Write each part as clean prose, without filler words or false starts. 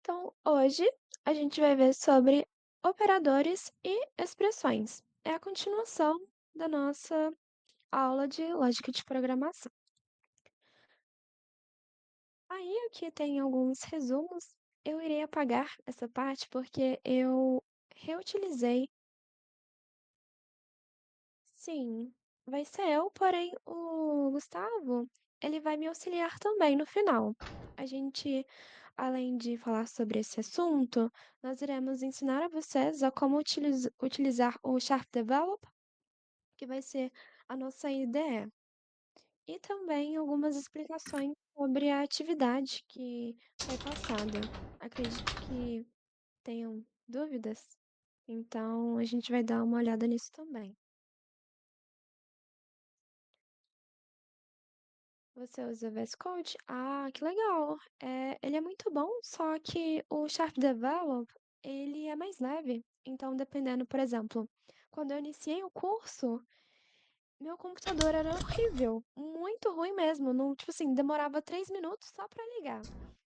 Então, hoje a gente vai ver sobre operadores e expressões. É a continuação da nossa aula de lógica de programação. Aí aqui tem alguns resumos. Eu irei apagar essa parte porque eu reutilizei. Sim, vai ser eu, porém o Gustavo, ele vai me auxiliar também no final. A gente, além de falar sobre esse assunto, nós iremos ensinar a vocês a como utilizar o Sharp Develop, que vai ser a nossa IDE, e também algumas explicações sobre a atividade que foi passada. Acredito que tenham dúvidas, então a gente vai dar uma olhada nisso também. Você usa VS Code? Ah, que legal. Ele é muito bom, só que o Sharp Develop, ele é mais leve. Então, dependendo, por exemplo, quando eu iniciei o curso, meu computador era horrível, muito ruim mesmo. Não, tipo assim, demorava 3 minutos só para ligar.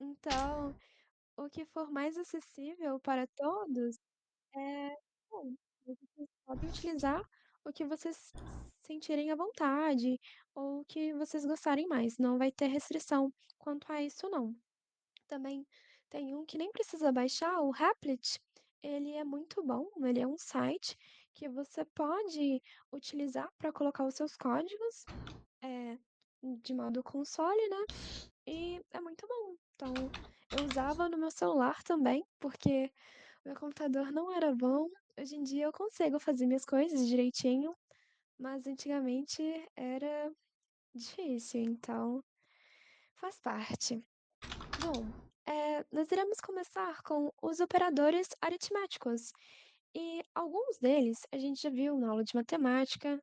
Então, o que for mais acessível para todos é bom. Vocês podem utilizar o que vocês sentirem à vontade ou o que vocês gostarem mais, não vai ter restrição quanto a isso não. Também tem um que nem precisa baixar, o Replit, ele é muito bom, ele é um site que você pode utilizar para colocar os seus códigos, eh, de modo console, né, e é muito bom. Então, eu usava no meu celular também, porque meu computador não era bom. Hoje em dia eu consigo fazer minhas coisas direitinho, mas antigamente era difícil, então faz parte. Bom, nós iremos começar com os operadores aritméticos. E alguns deles a gente já viu na aula de matemática.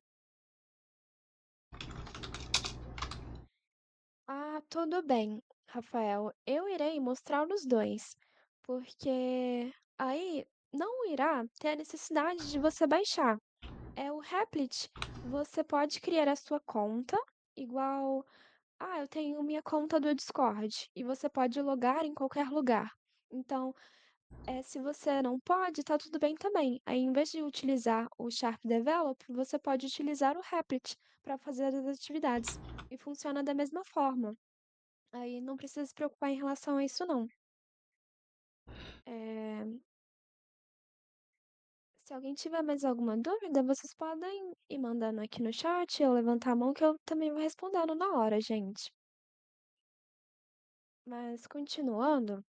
Ah, tudo bem, Rafael. Eu irei mostrar os dois, porque aí não irá ter a necessidade de você baixar. É o Replit, você pode criar a sua conta, igual, eu tenho minha conta do Discord, e você pode logar em qualquer lugar. Então, se você não pode, tá tudo bem também. Aí, em vez de utilizar o Sharp Develop, você pode utilizar o Replit para fazer as atividades. E funciona da mesma forma. Aí não precisa se preocupar em relação a isso, não. Eh, Se alguém tiver mais alguma dúvida, vocês podem ir mandando aqui no chat ou levantar a mão que eu também vou respondendo na hora, gente. Mas continuando,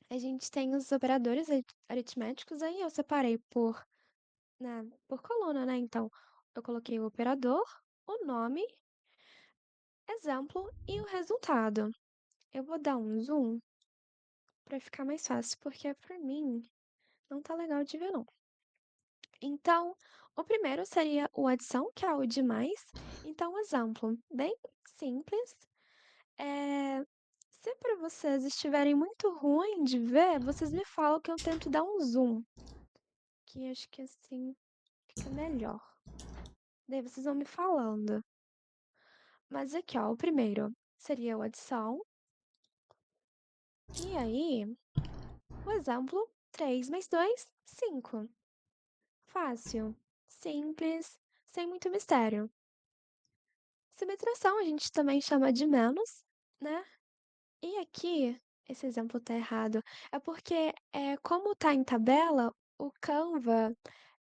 a gente tem os operadores aritméticos aí, eu separei por coluna, né? Então, eu coloquei o operador, o nome, exemplo e o resultado. Eu vou dar um zoom para ficar mais fácil, porque para mim não tá legal de ver, não. Então, o primeiro seria o adição, que é o de mais. Então, exemplo, bem simples. É, Se para vocês estiverem muito ruim de ver, vocês me falam que eu tento dar um zoom, que acho que assim fica melhor. Daí vocês vão me falando. Mas aqui, ó, o primeiro seria o adição. E aí, o exemplo, 3 mais 2, 5. Fácil, simples, sem muito mistério. Subtração a gente também chama de menos, né? E aqui, esse exemplo tá errado, é porque, como tá em tabela, o Canva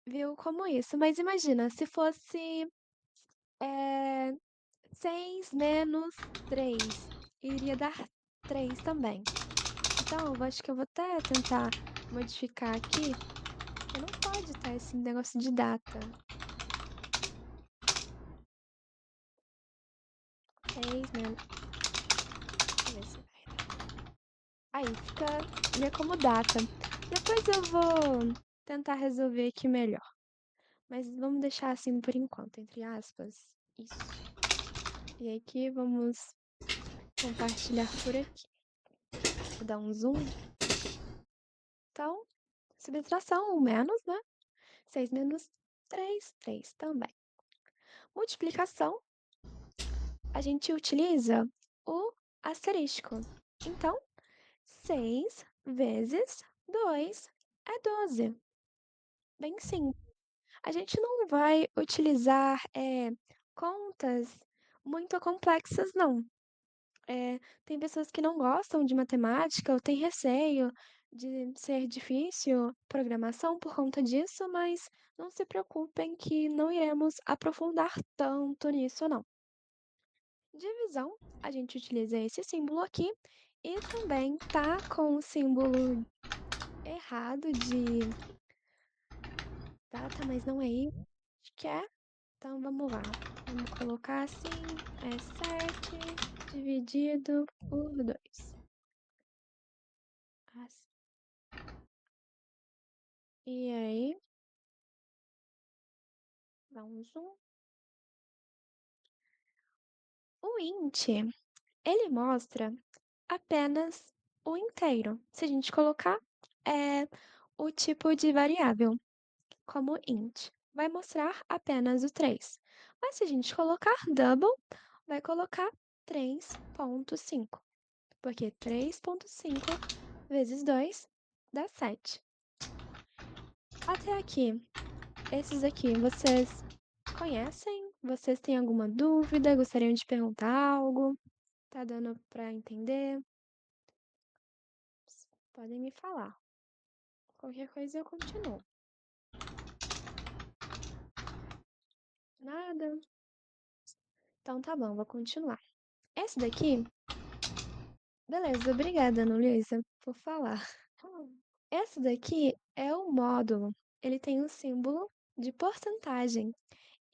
viu como isso. Mas imagina, se fosse, eh, 6 menos 3, iria dar 3 também. Então, eu acho que eu vou até tentar modificar aqui, porque não pode estar esse negócio de data. 6 menos, deixa eu ver se vai dar. Aí, fica meio como data. Depois eu vou tentar resolver aqui melhor. Mas vamos deixar assim por enquanto, entre aspas. Isso. E aqui vamos compartilhar por aqui. Vou dar um zoom. Então, subtração, um menos, né? 6 menos 3, 3 também. Multiplicação, a gente utiliza o asterisco. Então, 6 vezes 2 é 12. Bem simples. A gente não vai utilizar, contas muito complexas não. Tem pessoas que não gostam de matemática ou têm receio de ser difícil programação por conta disso, mas não se preocupem que não iremos aprofundar tanto nisso não. Divisão, a gente utiliza esse símbolo aqui e também tá com o símbolo errado de data, mas não é isso que é. Então vamos lá, vamos colocar assim, é 7 dividido por 2. E aí, dá um zoom. O int, ele mostra apenas o inteiro. Se a gente colocar, o tipo de variável, como int, vai mostrar apenas o 3. Mas se a gente colocar double, vai colocar 3,5, porque 3,5 vezes 2 dá 7. Até aqui, esses aqui, vocês conhecem? Vocês têm alguma dúvida? Gostariam de perguntar algo? Tá dando pra entender? Podem me falar. Qualquer coisa eu continuo. Nada? Então tá bom, vou continuar. Esse daqui, beleza, obrigada, Ana Luísa, por falar. Esse daqui é o módulo. Ele tem um símbolo de porcentagem.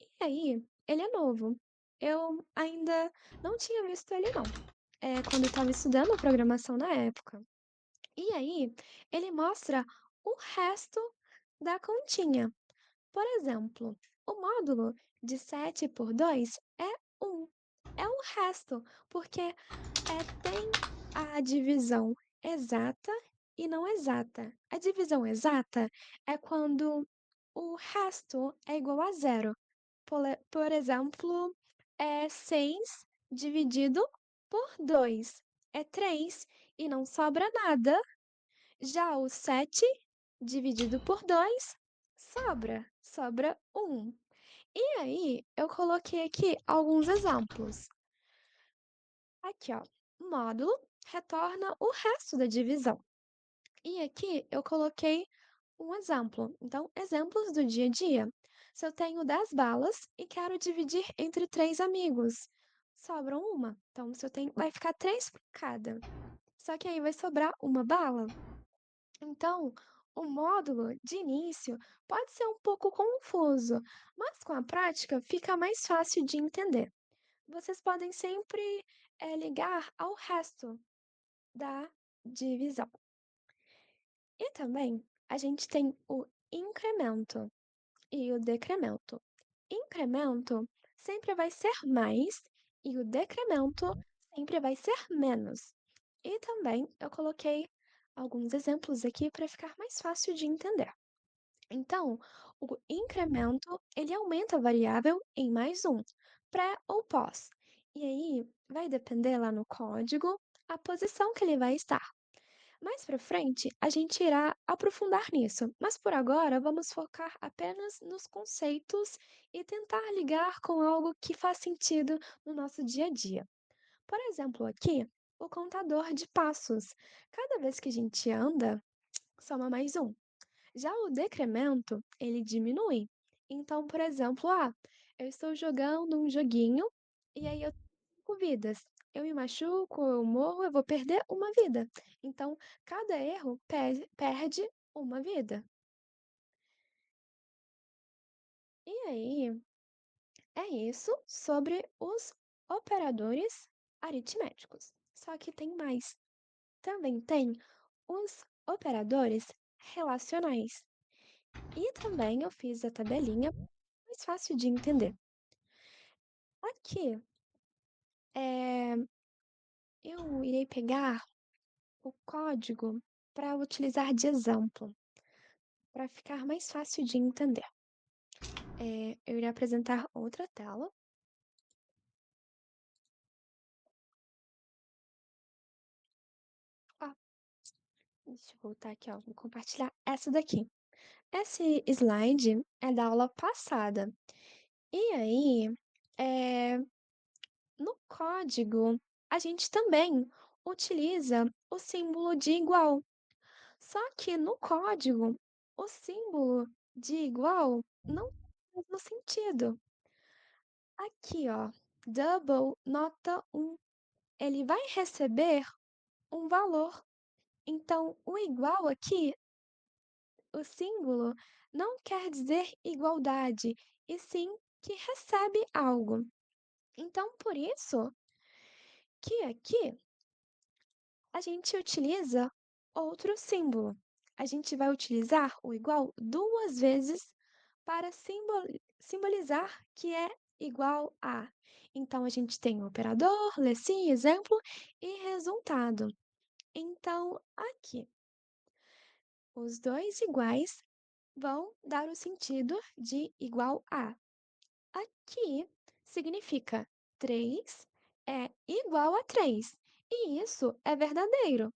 E aí, ele é novo. Eu ainda não tinha visto ele não. Quando eu estava estudando programação na época. E aí, ele mostra o resto da continha. Por exemplo, o módulo de 7 por 2 é 1. É o resto, porque tem a divisão exata e não exata. A divisão exata é quando o resto é igual a zero. Por exemplo, é 6 dividido por 2 é 3 e não sobra nada. Já o 7 dividido por 2 sobra 1. E aí, eu coloquei aqui alguns exemplos. Aqui, ó, módulo retorna o resto da divisão. E aqui eu coloquei um exemplo. Então, exemplos do dia a dia. Se eu tenho 10 balas e quero dividir entre 3 amigos, sobram uma. Então, se eu tenho, vai ficar 3 por cada. Só que aí vai sobrar uma bala. Então, o módulo de início pode ser um pouco confuso, mas com a prática fica mais fácil de entender. Vocês podem sempre ligar ao resto da divisão. E também a gente tem o incremento e o decremento. Incremento sempre vai ser mais e o decremento sempre vai ser menos. E também eu coloquei alguns exemplos aqui para ficar mais fácil de entender. Então, o incremento, ele aumenta a variável em mais um, pré ou pós. E aí vai depender lá no código a posição que ele vai estar. Mais para frente, a gente irá aprofundar nisso, mas por agora vamos focar apenas nos conceitos e tentar ligar com algo que faz sentido no nosso dia a dia. Por exemplo, aqui, o contador de passos. Cada vez que a gente anda, soma mais um. Já o decremento, ele diminui. Então, por exemplo, eu estou jogando um joguinho e aí eu tenho 5 vidas. Eu me machuco, eu morro, eu vou perder uma vida. Então, cada erro perde uma vida. E aí, é isso sobre os operadores aritméticos. Só que tem mais. Também tem os operadores relacionais. E também eu fiz a tabelinha mais fácil de entender. Aqui, eh, eu irei pegar o código para utilizar de exemplo, para ficar mais fácil de entender. Eu irei apresentar outra tela. Ah, Deixa eu voltar aqui, ó, vou compartilhar essa daqui. Esse slide é da aula passada. E aí, eh, no código, a gente também utiliza o símbolo de igual. Só que no código, o símbolo de igual não tem o mesmo sentido. Aqui, ó, double nota 1, ele vai receber um valor. Então, o igual aqui, o símbolo, não quer dizer igualdade, e sim que recebe algo. Então, por isso que aqui a gente utiliza outro símbolo. A gente vai utilizar o igual duas vezes para simbolizar que é igual a. Então, a gente tem o operador, sim, exemplo e resultado. Então, aqui, os dois iguais vão dar o sentido de igual a. Aqui significa 3 é igual a 3, e isso é verdadeiro.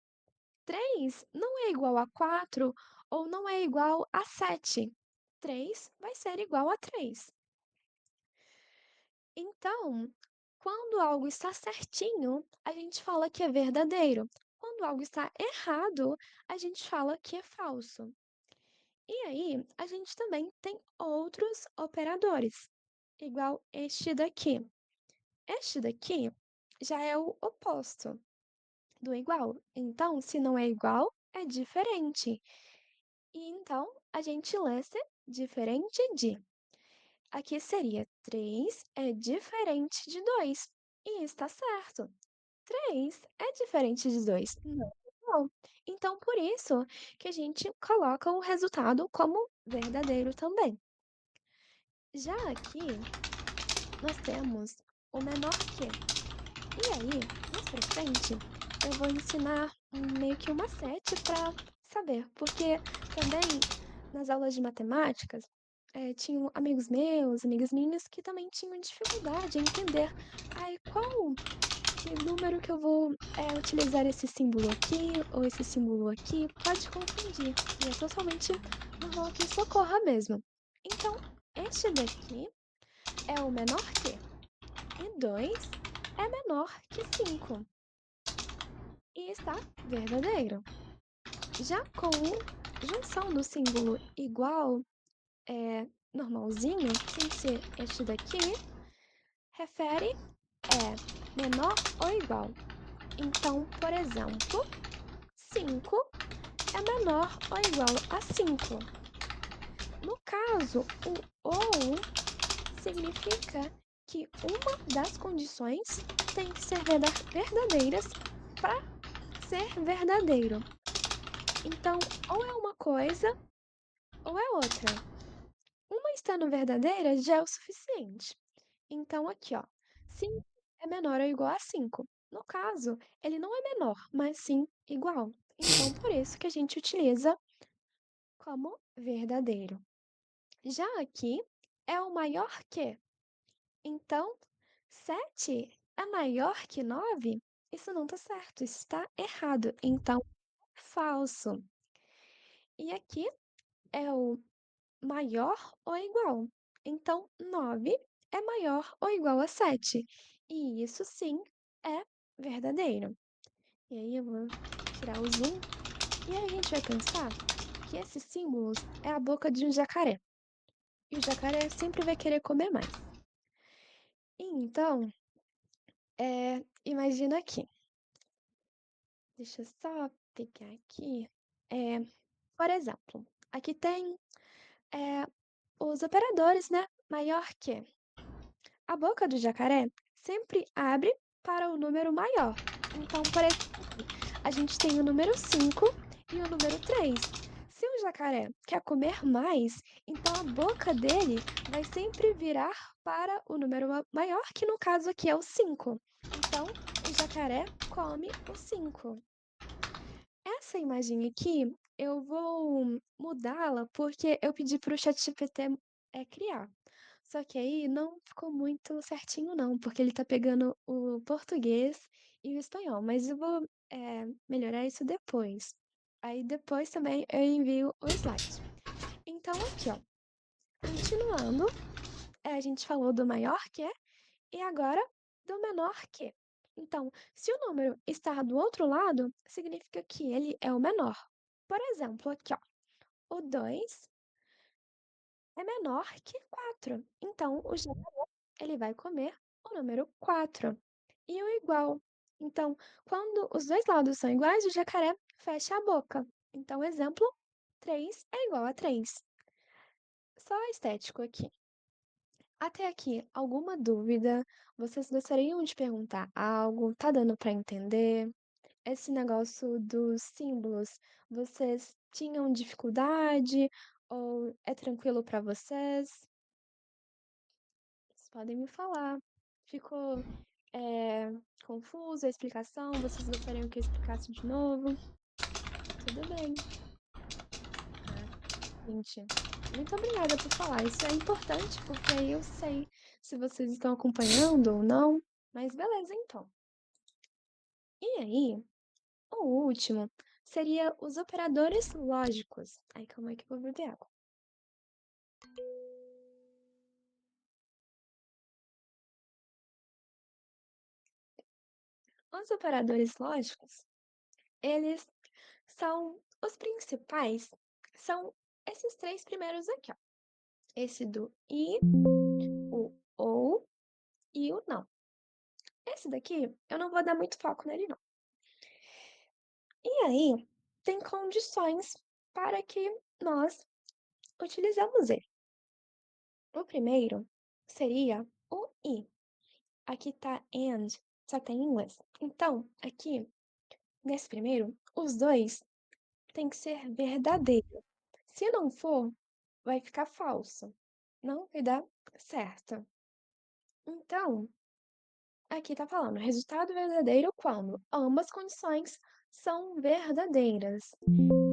3 não é igual a 4 ou não é igual a 7. 3 vai ser igual a 3. Então, quando algo está certinho, a gente fala que é verdadeiro. Quando algo está errado, a gente fala que é falso. E aí, a gente também tem outros operadores, igual este daqui. Este daqui já é o oposto do igual. Então, se não é igual, é diferente. E então, a gente lê diferente de. Aqui seria 3 é diferente de 2. E está certo. 3 é diferente de 2. Não, não. Então, por isso que a gente coloca o resultado como verdadeiro também. Já aqui, nós temos o menor que. E aí, mais pra frente, eu vou ensinar meio que um macete para saber, porque também nas aulas de matemáticas, tinham amigos meus, amigas minhas que também tinham dificuldade em entender, ai, qual que número que eu vou utilizar esse símbolo aqui ou esse símbolo aqui, pode confundir. E é totalmente normal que isso ocorra mesmo. Então, este daqui é o menor que, e 2 é menor que 5 e está verdadeiro. Já com junção do símbolo igual, normalzinho, sem ser este daqui, refere menor ou igual. Então, por exemplo, 5 é menor ou igual a 5. No caso, o ou significa que uma das condições tem que ser verdadeiras para ser verdadeiro. Então, ou é uma coisa ou é outra. Uma estando verdadeira já é o suficiente. Então, aqui, ó, 5 é menor ou igual a 5. No caso, ele não é menor, mas sim igual. Então, por isso que a gente utiliza como verdadeiro. Já aqui é o maior que. Então, 7 é maior que 9? Isso não está certo, isso está errado. Então, falso. E aqui é o maior ou igual. Então, 9 é maior ou igual a 7. E isso sim é verdadeiro. E aí eu vou tirar o zoom. E aí a gente vai pensar que esses símbolos é a boca de um jacaré. E o jacaré sempre vai querer comer mais. Então, imagina aqui. Deixa eu só pegar aqui. É, por exemplo, aqui tem os operadores, né? Maior que. A boca do jacaré sempre abre para o número maior. Então, por exemplo, a gente tem o número 5 e o número 3. Se o jacaré quer comer mais, então a boca dele vai sempre virar para o número maior, que no caso aqui é o 5. Então, o jacaré come o 5. Essa imagem aqui, eu vou mudá-la porque eu pedi para o ChatGPT criar. Só que aí não ficou muito certinho não, porque ele tá pegando o português e o espanhol, mas eu vou, melhorar isso depois. Aí depois também eu envio o slide. Então aqui, ó, continuando, a gente falou do maior que, e agora do menor que. Então, se o número está do outro lado, significa que ele é o menor. Por exemplo, aqui, ó, o 2 é menor que 4. Então, o jacaré, ele vai comer o número 4. E o igual. Então, quando os dois lados são iguais, o jacaré fecha a boca. Então, exemplo, 3 é igual a 3. Só estético aqui. Até aqui, alguma dúvida? Vocês gostariam de perguntar algo? Tá dando para entender? Esse negócio dos símbolos, vocês tinham dificuldade ou é tranquilo para vocês? Vocês podem me falar. Ficou, eh, confuso a explicação? Vocês gostariam que eu explicasse de novo? Tudo bem. Ah, gente, muito obrigada por falar. Isso é importante, porque aí eu sei se vocês estão acompanhando ou não. Mas beleza, então. E aí, o último seria os operadores lógicos. Ai, calma aí que eu vou beber água. Os operadores lógicos, eles são os principais, são esses 3 primeiros aqui, ó. Esse do e, o ou e o não. Esse daqui, eu não vou dar muito foco nele não. E aí, tem condições para que nós utilizamos ele. O primeiro seria o e. Aqui tá and, só que tá em inglês. Então, aqui, nesse primeiro, os 2 têm que ser verdadeiro. Se não for, vai ficar falso. Não vai dar certo. Então, aqui tá falando resultado verdadeiro quando ambas condições são verdadeiras.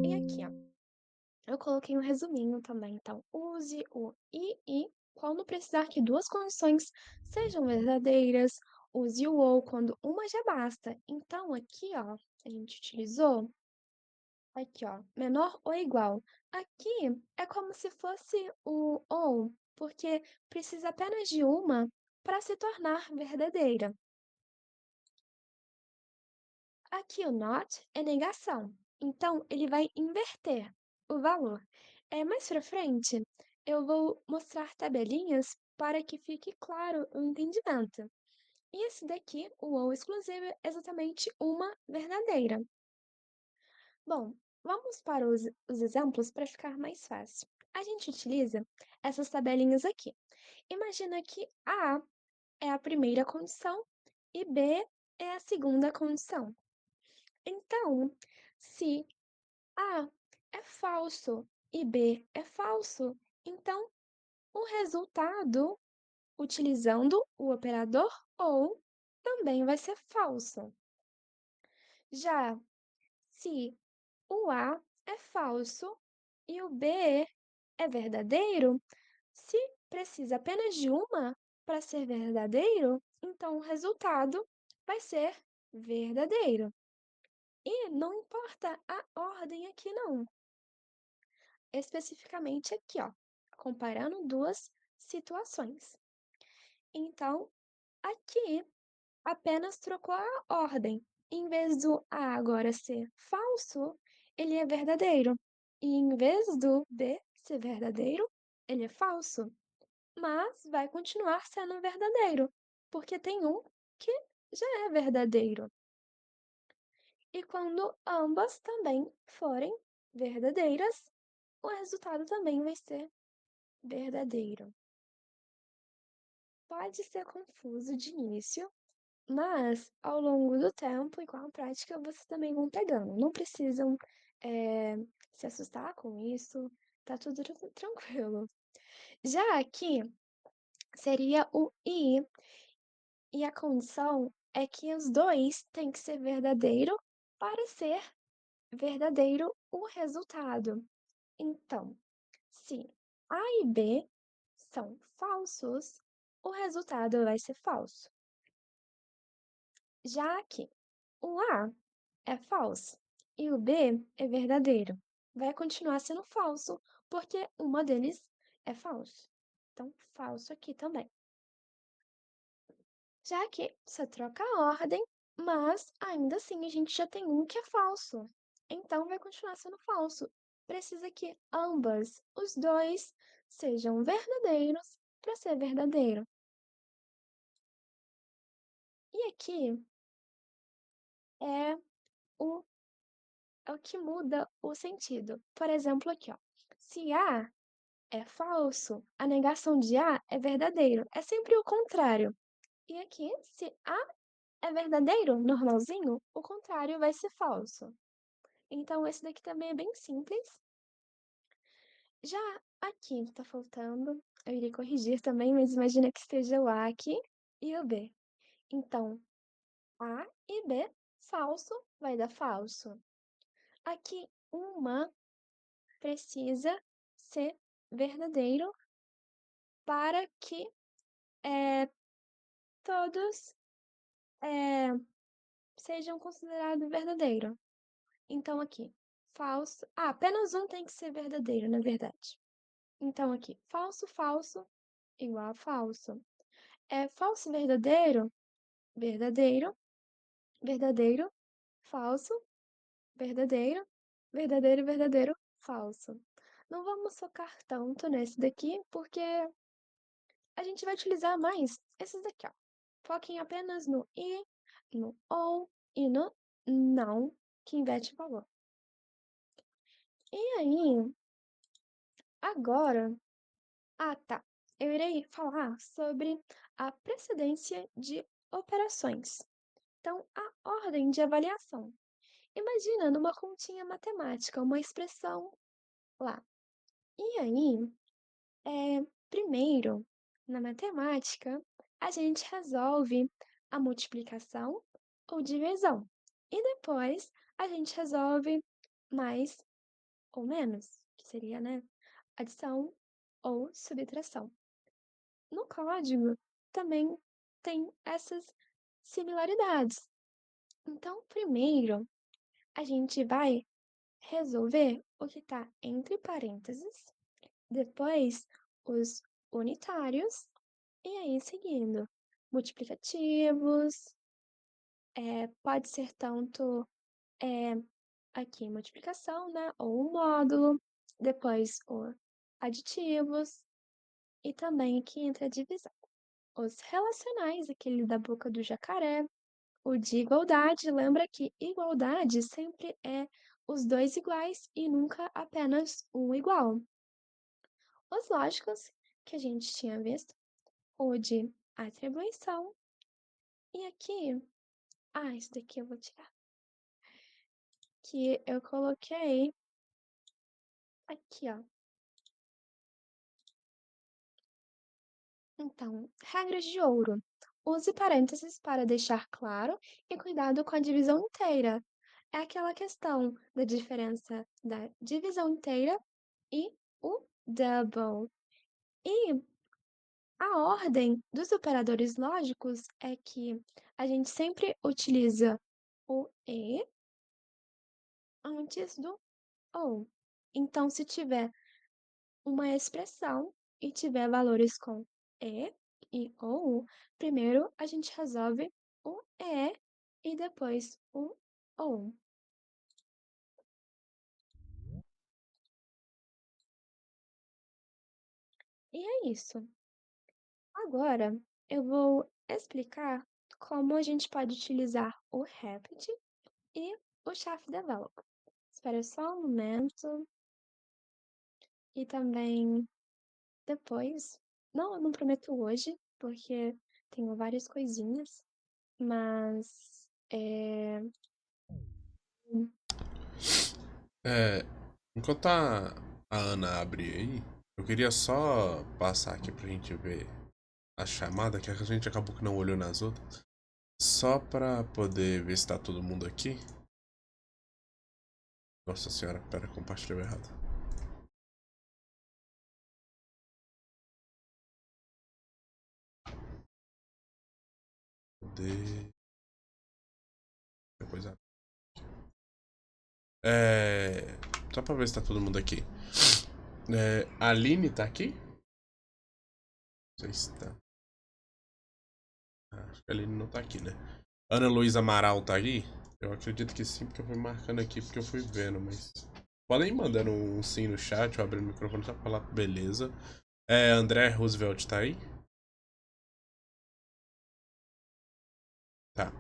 E aqui, ó, eu coloquei um resuminho também. Então, use o e quando precisar que duas condições sejam verdadeiras. Use o ou quando uma já basta. Então, aqui, ó, a gente utilizou aqui, ó, menor ou igual. Aqui é como se fosse o ou, porque precisa apenas de uma para se tornar verdadeira. Aqui o not é negação, então ele vai inverter o valor. Mais para frente, eu vou mostrar tabelinhas para que fique claro o entendimento. E esse daqui, o ou exclusivo, é exatamente uma verdadeira. Bom, vamos para os exemplos para ficar mais fácil. A gente utiliza essas tabelinhas aqui. Imagina que A é a primeira condição e B é a segunda condição. Então, se A é falso e B é falso, então o resultado, utilizando o operador ou, também vai ser falso. Já se o A é falso e o B é verdadeiro, se precisa apenas de uma para ser verdadeiro, então o resultado vai ser verdadeiro. E não importa a ordem aqui não. Especificamente aqui, ó, comparando duas situações. Então, aqui apenas trocou a ordem. Em vez do A agora ser falso, ele é verdadeiro. E em vez do B ser verdadeiro, ele é falso. Mas vai continuar sendo verdadeiro, porque tem um que já é verdadeiro. E quando ambas também forem verdadeiras, o resultado também vai ser verdadeiro. Pode ser confuso de início, mas ao longo do tempo e com a prática vocês também vão pegando. Não precisam, eh, se assustar com isso, tá tudo tranquilo. Já aqui seria o e a condição é que os 2 têm que ser verdadeiro para ser verdadeiro o resultado. Então, se A e B são falsos, o resultado vai ser falso. Já que o A é falso e o B é verdadeiro. Vai continuar sendo falso, porque uma deles é falso. Então, falso aqui também. Já que você troca a ordem, mas ainda assim a gente já tem um que é falso. Então vai continuar sendo falso. Precisa que ambas, os dois, sejam verdadeiros para ser verdadeiro. E aqui é o, é o que muda o sentido. Por exemplo, aqui, ó. Se A é falso, a negação de A é verdadeiro. É sempre o contrário. E aqui, se A é verdadeiro, normalzinho, o contrário vai ser falso. Então, esse daqui também é bem simples. Já aqui tá faltando, eu iria corrigir também, mas imagina que esteja o A aqui e o B. Então, A e B, falso, vai dar falso. Aqui, uma precisa ser verdadeiro para que todos sejam considerados verdadeiro. Então, aqui, falso. Ah, apenas um tem que ser verdadeiro, na verdade. Então, aqui, falso, falso, igual a falso. É falso, verdadeiro, verdadeiro, verdadeiro, falso, verdadeiro, verdadeiro, verdadeiro, falso. Não vamos focar tanto nesse daqui, porque a gente vai utilizar mais esses daqui, ó. Foquem apenas no i, no ou e no não, que inverte o valor. E aí, agora, tá. Eu irei falar sobre a precedência de operações. Então, a ordem de avaliação. Imagina numa continha matemática, uma expressão lá. E aí, primeiro, na matemática, a gente resolve a multiplicação ou divisão. E depois, a gente resolve mais ou menos, que seria, né, adição ou subtração. No código também tem essas similaridades. Então, primeiro, a gente vai resolver o que está entre parênteses, depois os unitários, e aí seguindo. Multiplicativos, pode ser tanto aqui multiplicação, né? Ou um módulo, depois os aditivos, e também aqui entra a divisão. Os relacionais, aquele da boca do jacaré, o de igualdade, lembra que igualdade sempre é os dois iguais e nunca apenas um igual. Os lógicos, que a gente tinha visto, o de atribuição, e aqui, isso daqui eu vou tirar, que eu coloquei aqui, ó. Então, regras de ouro. Use parênteses para deixar claro e cuidado com a divisão inteira. É aquela questão da diferença da divisão inteira e o double. E a ordem dos operadores lógicos é que a gente sempre utiliza o e antes do ou. Então, se tiver uma expressão e tiver valores com e ou, primeiro a gente resolve o e depois o ou. E é isso. Agora eu vou explicar como a gente pode utilizar o Rapid e o Chaff Develop. Espera só um momento. E também depois, não, eu não prometo hoje, porque tenho várias coisinhas, mas É, enquanto a Ana abre aí, eu queria só passar aqui pra gente ver a chamada, que a gente acabou que não olhou nas outras. Só pra poder ver se tá todo mundo aqui. Nossa senhora, pera, compartilhei errado. Poder. Depois É... Só pra ver se tá todo mundo aqui. A Aline tá aqui? Não sei se tá. Acho que a Aline não tá aqui, né? Ana Luísa Amaral tá aí? Eu acredito que sim, porque eu fui marcando aqui porque eu fui vendo, mas. Podem ir mandando um sim no chat, eu abrir o microfone só pra falar, beleza. André Roosevelt tá aí? Tá.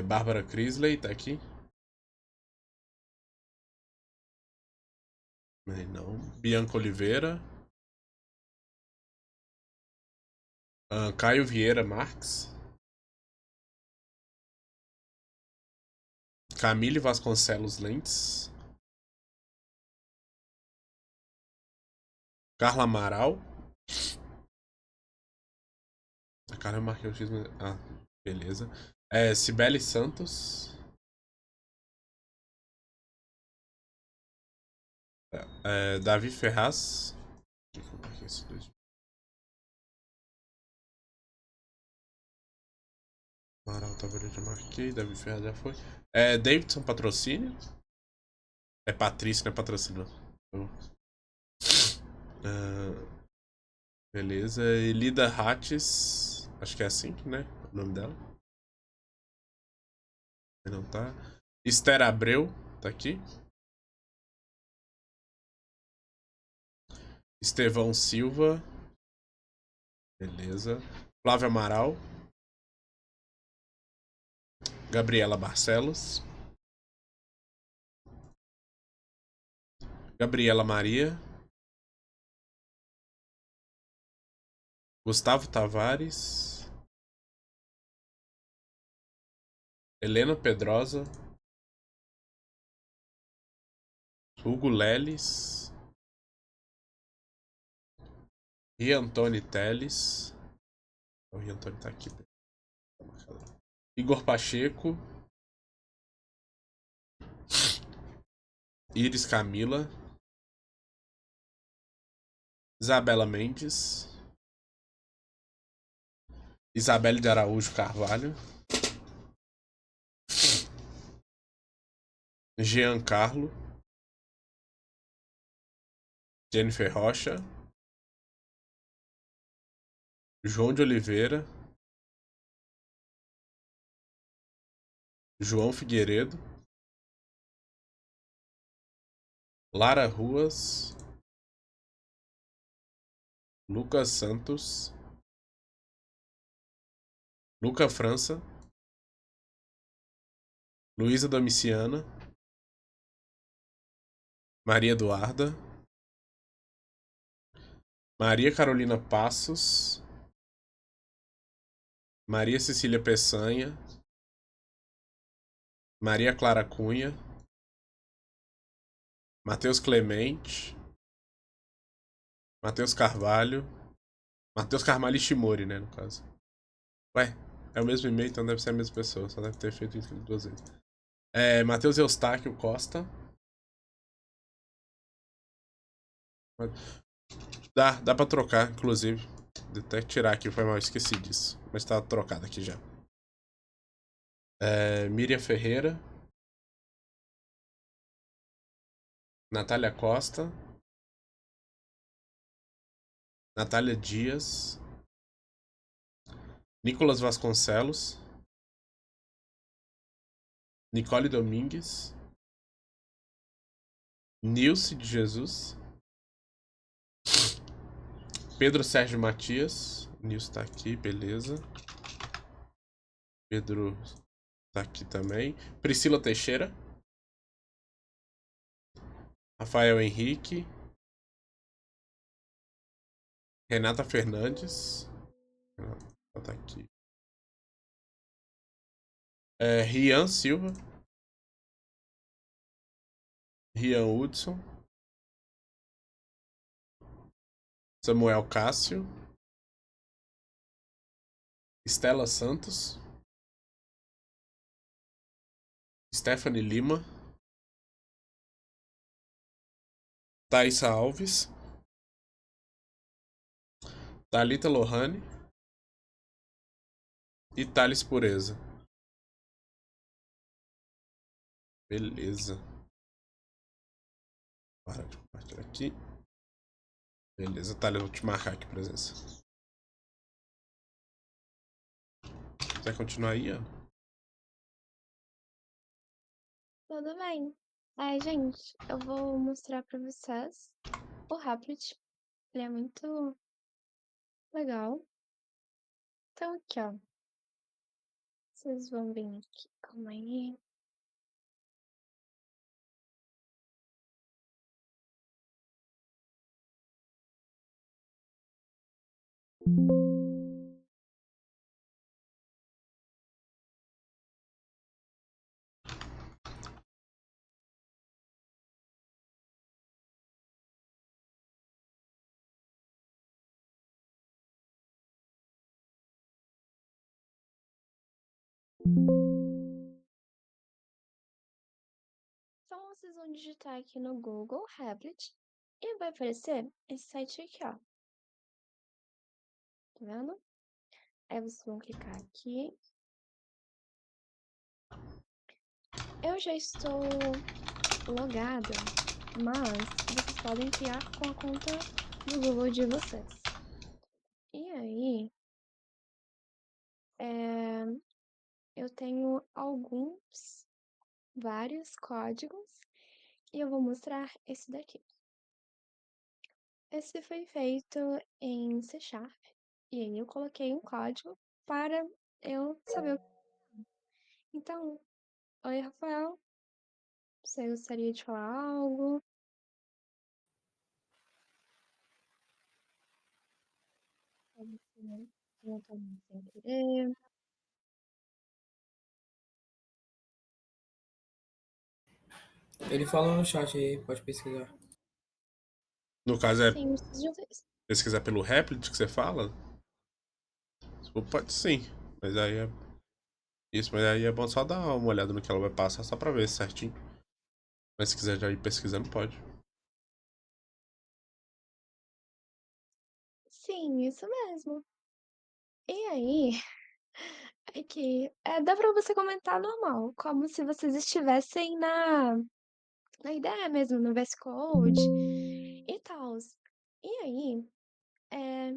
Bárbara Crisley tá aqui? Não. Bianca Oliveira. Caio Vieira Marques. Camille Vasconcelos Lentes. Carla Amaral. A cara eu marquei o X, mas... Ah, beleza. Cibele Santos. Davi Ferraz. O que eu marquei esses dois? Amaral Tavares já marquei. Davi Ferraz já foi. Davidson Patrocínio. É Patrícia, não é patrocínio. Beleza. Elida Hattes. Acho que é assim, né? O nome dela. Não tá. Esther Abreu. Tá aqui. Estevão Silva. Beleza. Flávio Amaral. Gabriela Barcelos. Gabriela Maria. Gustavo Tavares. Helena Pedrosa. Hugo Leles. Riantoni Teles. O Riantoni tá aqui. Igor Pacheco. Iris Camila. Isabela Mendes. Isabelle de Araújo Carvalho. Jean Carlo. Jennifer Rocha. João de Oliveira. João Figueiredo. Lara Ruas. Lucas Santos. Luca França. Luísa Domiciana. Maria Eduarda. Maria Carolina Passos. Maria Cecília Peçanha. Maria Clara Cunha. Matheus Clemente. Matheus Carvalho. Matheus Carvalho Ishimori, né, no caso. Ué, é o mesmo e-mail, então deve ser a mesma pessoa. Só deve ter feito isso duas vezes. Matheus Eustáquio Costa. Dá pra trocar, inclusive. Vou até tirar aqui, foi mal, esqueci disso. Mas tá trocado aqui já. Miriam Ferreira. Natália Costa. Natália Dias. Nicolas Vasconcelos. Nicole Domingues. Nilce de Jesus. Pedro Sérgio Matias. Nilce tá aqui, beleza. Pedro tá aqui também. Priscila Teixeira. Rafael Henrique. Renata Fernandes. Ela tá aqui. Rian Silva. Rian Hudson. Samuel Cássio. Estela Santos. Stephanie Lima. Thaisa Alves. Thalita Lohane. E Thales Pureza. Beleza. Para de compartilhar aqui. Beleza, Thalia, eu vou te marcar aqui presença. Quer continuar aí, Ana? Tudo bem. Gente, eu vou mostrar pra vocês o Replit. Ele é muito legal. Então, aqui, ó. Vocês vão vir aqui. Calma aí. Então, vocês vão digitar aqui no Google Replit e vai aparecer esse site aqui, ó. Tá vendo? Aí vocês vão clicar aqui. Eu já estou logada, mas vocês podem criar com a conta do Google de vocês. E aí, é, eu tenho vários códigos, e eu vou mostrar esse daqui. Esse foi feito em C Sharp, e aí eu coloquei um código para eu saber o que. Então, oi, Rafael, você gostaria de falar algo? Você não tá sem querer? Ele fala no chat aí, pode pesquisar. No caso é Sim, preciso de vocês. pesquisar pelo Replit que você fala? Pode sim. Mas aí é. Isso, mas aí é bom só dar uma olhada no que ela vai passar, só pra ver certinho. Mas se quiser já ir pesquisando, pode. Sim, isso mesmo. E aí, dá pra você comentar normal, como se vocês estivessem na ideia mesmo, no VS Code e tal. E aí, é,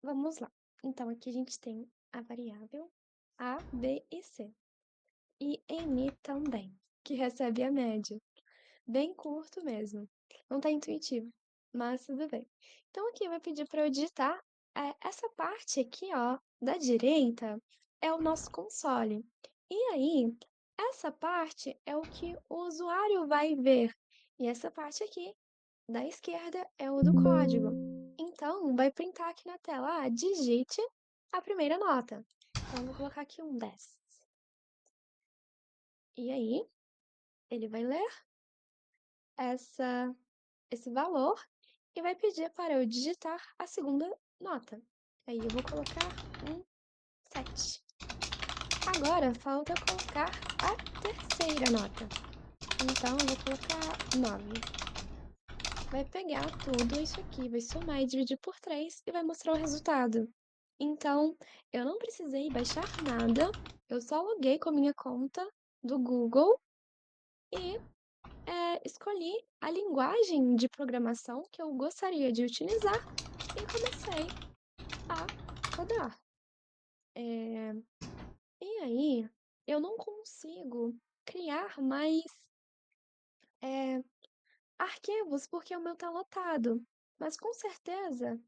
vamos lá. Então, aqui a gente tem a variável A, B e C. E N também, que recebe a média. Bem curto mesmo. Não tá intuitivo, mas tudo bem. Então aqui vai pedir para eu digitar essa parte aqui, ó, da direita é o nosso console. E aí, essa parte é o que o usuário vai ver. E essa parte aqui, da esquerda, é o do código. Então, vai printar aqui na tela, digite a primeira nota. Então, eu vou colocar aqui um 10. E aí, ele vai ler essa esse valor e vai pedir para eu digitar a segunda nota. Aí eu vou colocar um 7. Agora falta colocar a terceira nota. Então eu vou colocar 9. Vai pegar tudo isso aqui, vai somar e dividir por 3 e vai mostrar o resultado. Então, eu não precisei baixar nada, eu só loguei com a minha conta do Google e escolhi a linguagem de programação que eu gostaria de utilizar e comecei a codar. E aí, eu não consigo criar mais eh, arquivos porque o meu tá lotado. Mas com certeza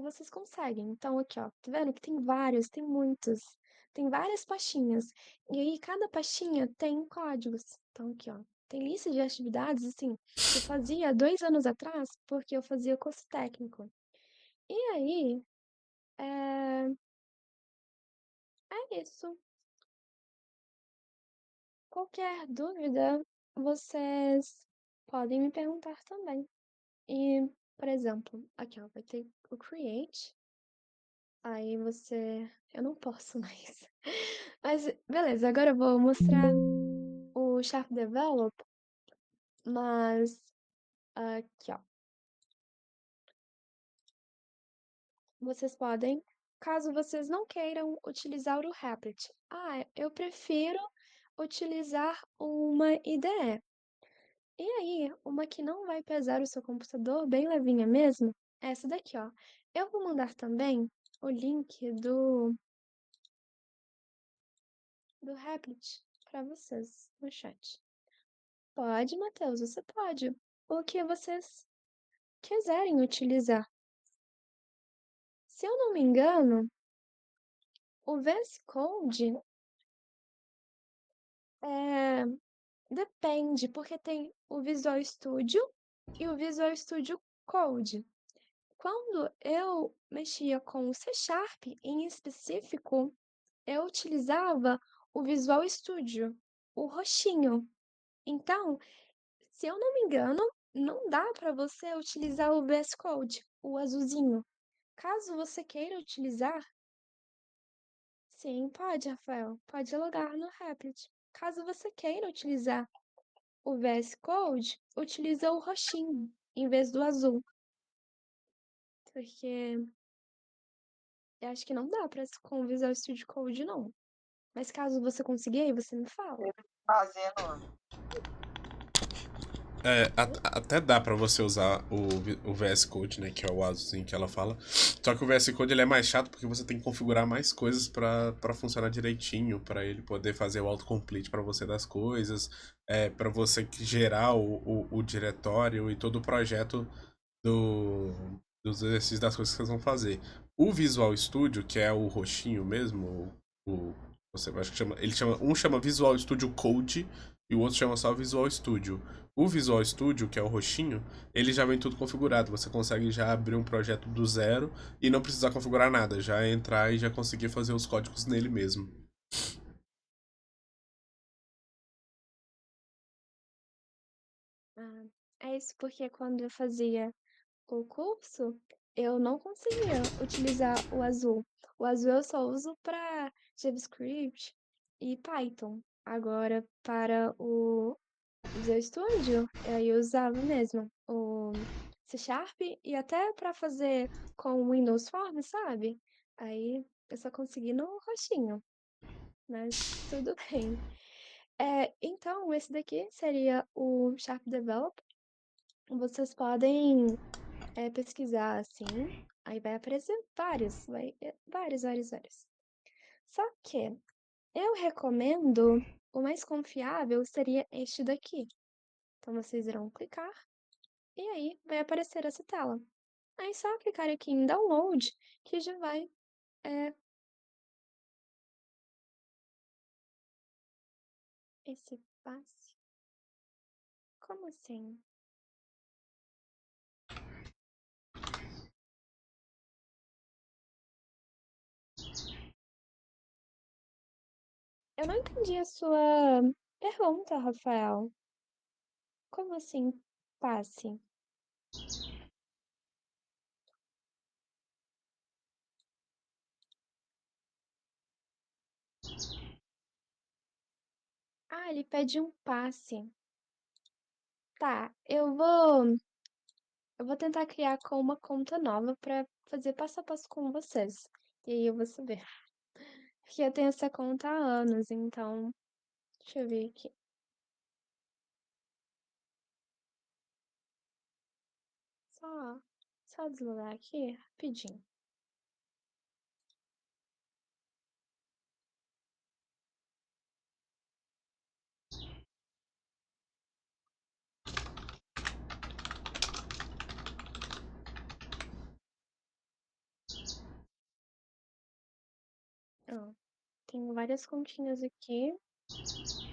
vocês conseguem. Então, aqui, ó, tá vendo que tem vários, tem muitos. Tem várias pastinhas. E aí, cada pastinha tem códigos. Então, aqui, ó, tem lista de atividades, assim, que eu fazia há 2 anos atrás, porque eu fazia curso técnico. E aí, é, é isso. Qualquer dúvida, vocês podem me perguntar também. E, por exemplo, aqui, ó, vai ter o create. Aí você. Eu não posso mais. Mas, beleza, agora eu vou mostrar o Sharp Develop, mas aqui, ó. Vocês podem, caso vocês não queiram utilizar o Replit. Eu prefiro utilizar uma IDE. E aí, uma que não vai pesar o seu computador, bem levinha mesmo, é essa daqui, ó. Eu vou mandar também o link do Replit para vocês no chat. Pode, Matheus, você pode. O que vocês quiserem utilizar. Se eu não me engano, o VS Code é, depende, porque tem o Visual Studio e o Visual Studio Code. Quando eu mexia com o C Sharp em específico, eu utilizava o Visual Studio, o roxinho. Então, se eu não me engano, não dá para você utilizar o VS Code, o azulzinho. Caso você queira utilizar, sim, pode, Rafael, pode logar no Replit. Caso você queira utilizar o VS Code, utiliza o roxinho em vez do azul, porque eu acho que não dá para com o Visual Studio Code, não. Mas caso você conseguir, aí você me fala. Fazendo. Até dá pra você usar o VS Code, né? Que é o azulzinho que ela fala. Só que o VS Code ele é mais chato porque você tem que configurar mais coisas pra funcionar direitinho, pra ele poder fazer o autocomplete pra você das coisas, para você gerar o diretório e todo o projeto do, dos exercícios das coisas que vocês vão fazer. O Visual Studio, que é o roxinho mesmo, você acho que chama, um chama Visual Studio Code e o outro chama só Visual Studio. O Visual Studio, que é o roxinho, ele já vem tudo configurado. Você consegue já abrir um projeto do zero e não precisar configurar nada, já entrar e já conseguir fazer os códigos nele mesmo. Ah, é isso porque quando eu fazia o curso, eu não conseguia utilizar o azul. O azul eu só uso para JavaScript e Python. Agora, para o Visual Studio, aí eu usava mesmo o C Sharp e até para fazer com o Windows Forms, sabe? Aí eu só consegui no roxinho, mas tudo bem. Então, esse daqui seria o Sharp Develop. Vocês podem pesquisar assim, aí vai aparecer vários, vários. Só que eu recomendo, o mais confiável seria este daqui. Então vocês irão clicar e aí vai aparecer essa tela. Aí só clicar aqui em download que já vai. é, Esse passe. Como assim? Eu não entendi a sua pergunta, Rafael. Como assim, passe? Ah, ele pede um passe. Tá, eu vou tentar criar com uma conta nova pra fazer passo a passo com vocês. E aí eu vou saber. Porque eu tenho essa conta há anos, então deixa eu ver aqui. Só, só deslogar aqui rapidinho. Ó, tenho várias continhas aqui.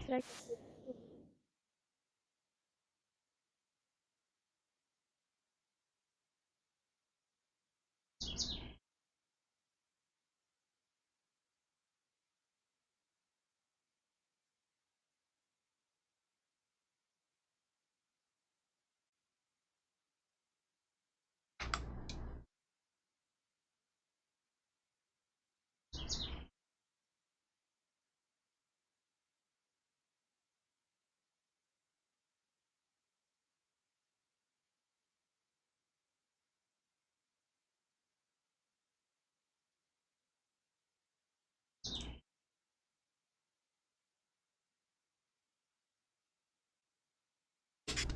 Será que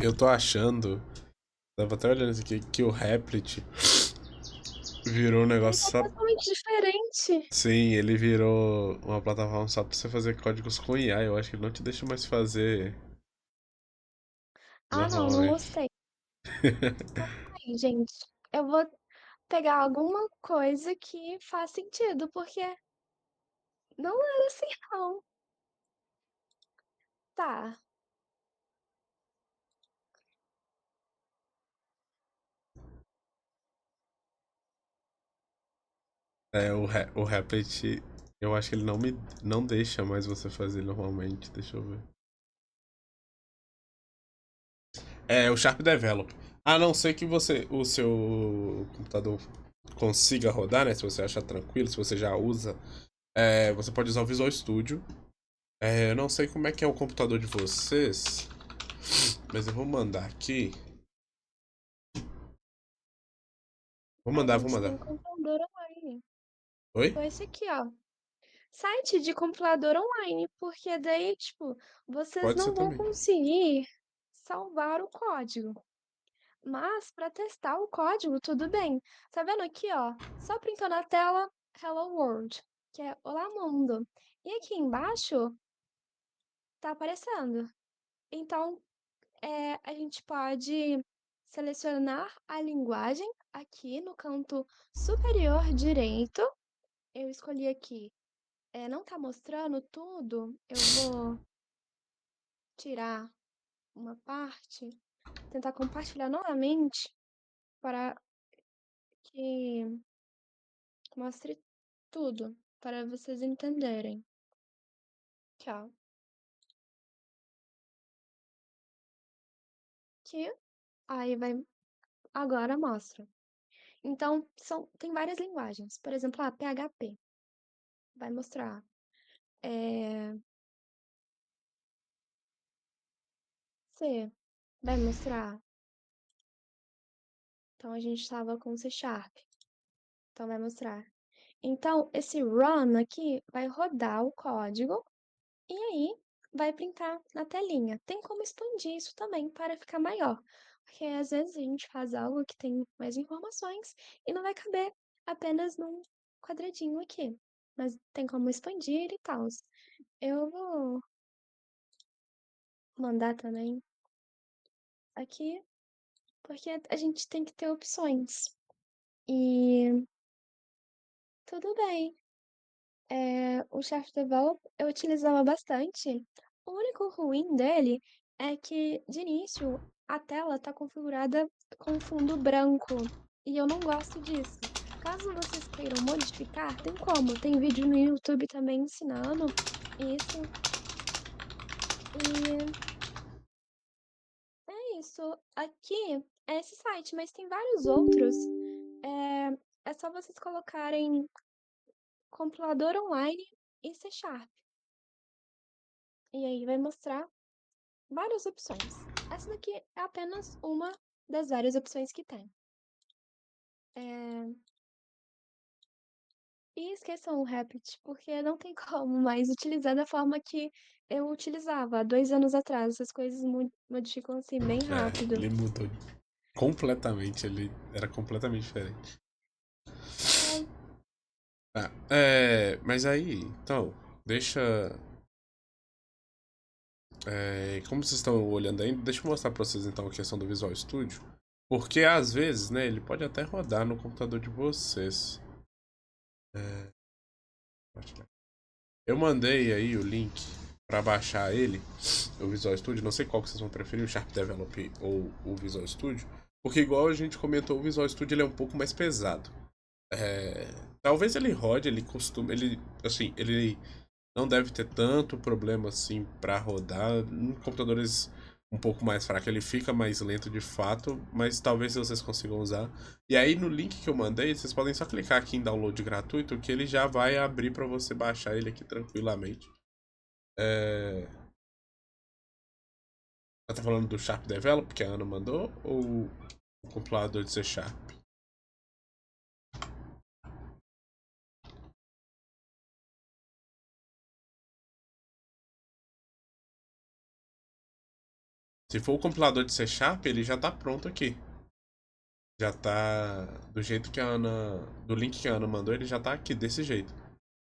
eu tô achando, tava até olhando isso aqui, que o Replit virou um Ele negócio tá só. totalmente diferente. Sim, ele virou uma plataforma só pra você fazer códigos com IA. Eu acho que ele não te deixa mais fazer Ah, não, não normalmente. gostei. Calma aí, gente. Eu vou pegar alguma coisa que faz sentido, porque não era assim, não. Tá. O Replit, eu acho que ele não deixa mais você fazer normalmente. Deixa eu ver. É, o Sharp Develop. A não ser que o seu computador consiga rodar, né? Se você achar tranquilo, se você já usa, você pode usar o Visual Studio. Eu não sei como é que é o computador de vocês, mas eu vou mandar aqui. Vou A mandar, vou gente mandar. tem computador online. Oi? Foi esse aqui, ó. Site de compilador online, porque daí, tipo, vocês Pode ser não vão também. conseguir salvar o código. Mas para testar o código, tudo bem. Tá vendo aqui, ó? Só printou na tela Hello World, que é Olá Mundo. E aqui embaixo tá aparecendo. Então, a gente pode selecionar a linguagem aqui no canto superior direito. Eu escolhi aqui. Não tá mostrando tudo. Eu vou tirar uma parte, tentar compartilhar novamente para que mostre tudo, para vocês entenderem. Aqui, ó. Que aí vai. Agora mostra. Então, tem várias linguagens. Por exemplo, a PHP vai mostrar. É, C vai mostrar. Então, a gente estava com C Sharp. Então, vai mostrar. Então, esse run aqui vai rodar o código e aí vai printar na telinha. Tem como expandir isso também para ficar maior. Porque às vezes a gente faz algo que tem mais informações e não vai caber apenas num quadradinho aqui. Mas tem como expandir e tal. Eu vou mandar também aqui, porque a gente tem que ter opções. E tudo bem. O Chef Develop eu utilizava bastante. O único ruim dele é que, de início, a tela está configurada com fundo branco. E eu não gosto disso. Caso vocês queiram modificar, tem como. Tem vídeo no YouTube também ensinando isso. E é isso. Aqui é esse site, mas tem vários outros. É só vocês colocarem compilador online e C Sharp. E aí vai mostrar várias opções. Essa daqui é apenas uma das várias opções que tem. É, E esqueçam o Rapid, porque não tem como mais utilizar da forma que eu utilizava há 2 anos atrás. Essas coisas modificam assim bem rápido. Ele mudou completamente, ele era completamente diferente. É, Mas aí, então, deixa. Como vocês estão olhando ainda, deixa eu mostrar pra vocês então a questão do Visual Studio. Porque às vezes, né, ele pode até rodar no computador de vocês. Eu mandei aí o link pra baixar ele, o Visual Studio. Não sei qual que vocês vão preferir, o Sharp Develop ou o Visual Studio. Porque igual a gente comentou, o Visual Studio ele é um pouco mais pesado. É, Talvez ele rode, ele costuma, ele, assim, ele não deve ter tanto problema assim para rodar. Em computadores um pouco mais fracos, ele fica mais lento de fato, mas talvez vocês consigam usar. E aí no link que eu mandei, vocês podem só clicar aqui em download gratuito, que ele já vai abrir para você baixar ele aqui tranquilamente. É... Você tá falando do Sharp Develop que a Ana mandou ou o compilador de C Sharp? Se for o compilador de C Sharp, ele já tá pronto aqui. Já tá do jeito que a Ana, do link que a Ana mandou, ele já tá aqui desse jeito.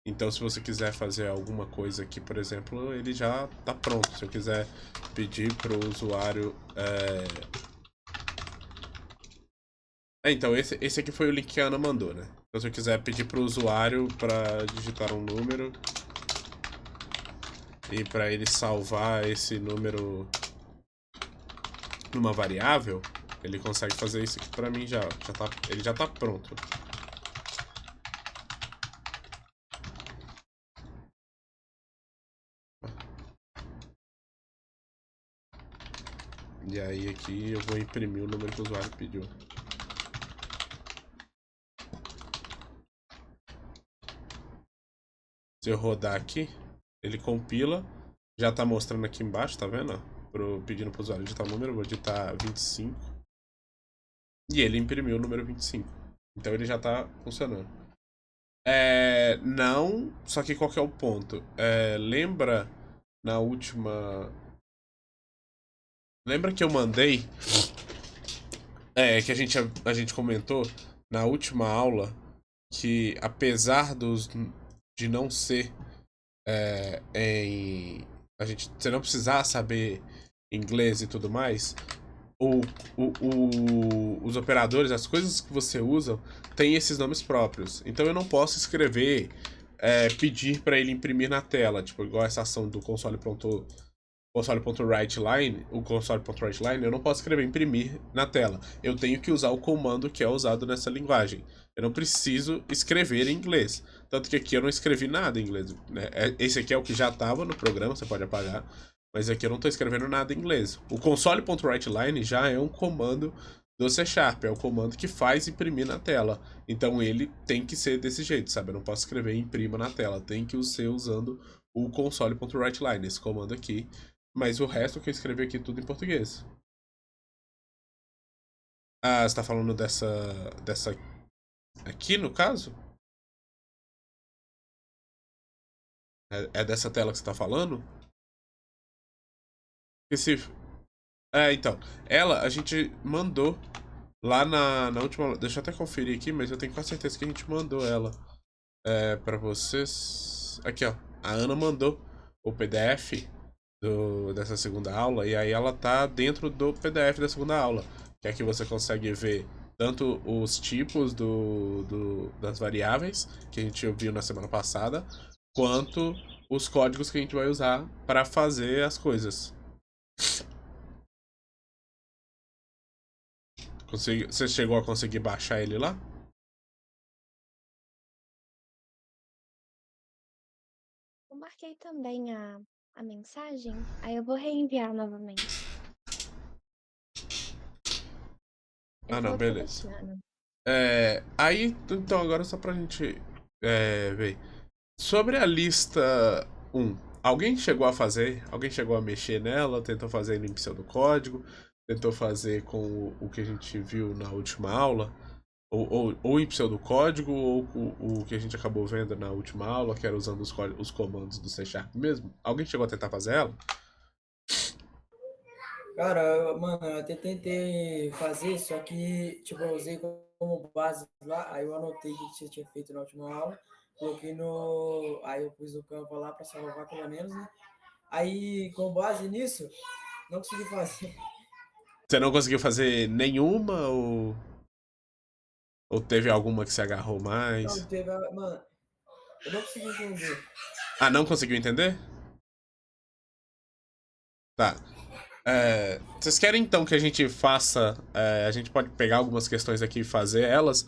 Então, se você quiser fazer alguma coisa aqui, por exemplo, ele já tá pronto. Se eu quiser pedir pro usuário então, esse aqui foi o link que a Ana mandou, né? Então, se eu quiser pedir pro usuário para digitar um número e para ele salvar esse número numa variável, ele consegue fazer isso aqui para mim já. Ele já tá pronto. E aí aqui eu vou imprimir o número que o usuário pediu. Se eu rodar aqui, ele compila, já tá mostrando aqui embaixo, tá vendo? Pedindo pro usuário digitar o número, eu vou digitar 25. E ele imprimiu o número 25. Então ele já tá funcionando. Não, só que qual que é o ponto? Lembra na última... Lembra que eu mandei... que a gente comentou na última aula que apesar de não ser você não precisar saber inglês e tudo mais, o, os operadores, as coisas que você usa, têm esses nomes próprios. Então eu não posso escrever, pedir para ele imprimir na tela, tipo, igual essa ação do console.writeLine, o console.writeLine, eu não posso escrever imprimir na tela. Eu tenho que usar o comando que é usado nessa linguagem. Eu não preciso escrever em inglês. Tanto que aqui eu não escrevi nada em inglês, né? Esse aqui é o que já estava no programa, você pode apagar. Mas aqui eu não estou escrevendo nada em inglês. O console.writeLine já é um comando do C Sharp, é o comando que faz imprimir na tela. Então ele tem que ser desse jeito, sabe? Eu não posso escrever imprima na tela, tem que ser usando o console.writeLine, esse comando aqui. Mas o resto que eu escrevi aqui tudo em português. Ah, você tá falando dessa aqui, no caso? É dessa tela que você tá falando? Esse... então. Ela, a gente mandou lá na última... Deixa eu até conferir aqui, mas eu tenho quase certeza que a gente mandou ela pra vocês. Aqui, ó. A Ana mandou o PDF dessa segunda aula, e aí ela tá dentro do PDF da segunda aula, que aqui você consegue ver tanto os tipos das variáveis que a gente viu na semana passada, quanto os códigos que a gente vai usar para fazer as coisas. Você chegou a conseguir baixar ele lá? Eu marquei também a mensagem, aí eu vou reenviar novamente. Eu Ah, tô não, beleza. publicando. Aí, então, agora só pra gente ver. Sobre a lista 1, alguém chegou a fazer? Alguém chegou a mexer nela? Tentou fazer em pseudocódigo? Tentou fazer com o que a gente viu na última aula? Ou em pseudocódigo, ou o que a gente acabou vendo na última aula, que era usando os comandos do C Sharp mesmo? Alguém chegou a tentar fazer ela? Cara, mano, eu até tentei fazer, só que, tipo, eu usei como base lá, aí eu anotei o que você tinha feito na última aula, coloquei no. Aí eu pus o campo lá para salvar pelo menos, né? Aí, com base nisso, não consegui fazer. Você não conseguiu fazer nenhuma, ou teve alguma que se agarrou Não, mais? teve. Mano, eu não consegui entender. Ah, não conseguiu entender? Tá. Vocês querem então que a gente faça. A gente pode pegar algumas questões aqui e fazer elas.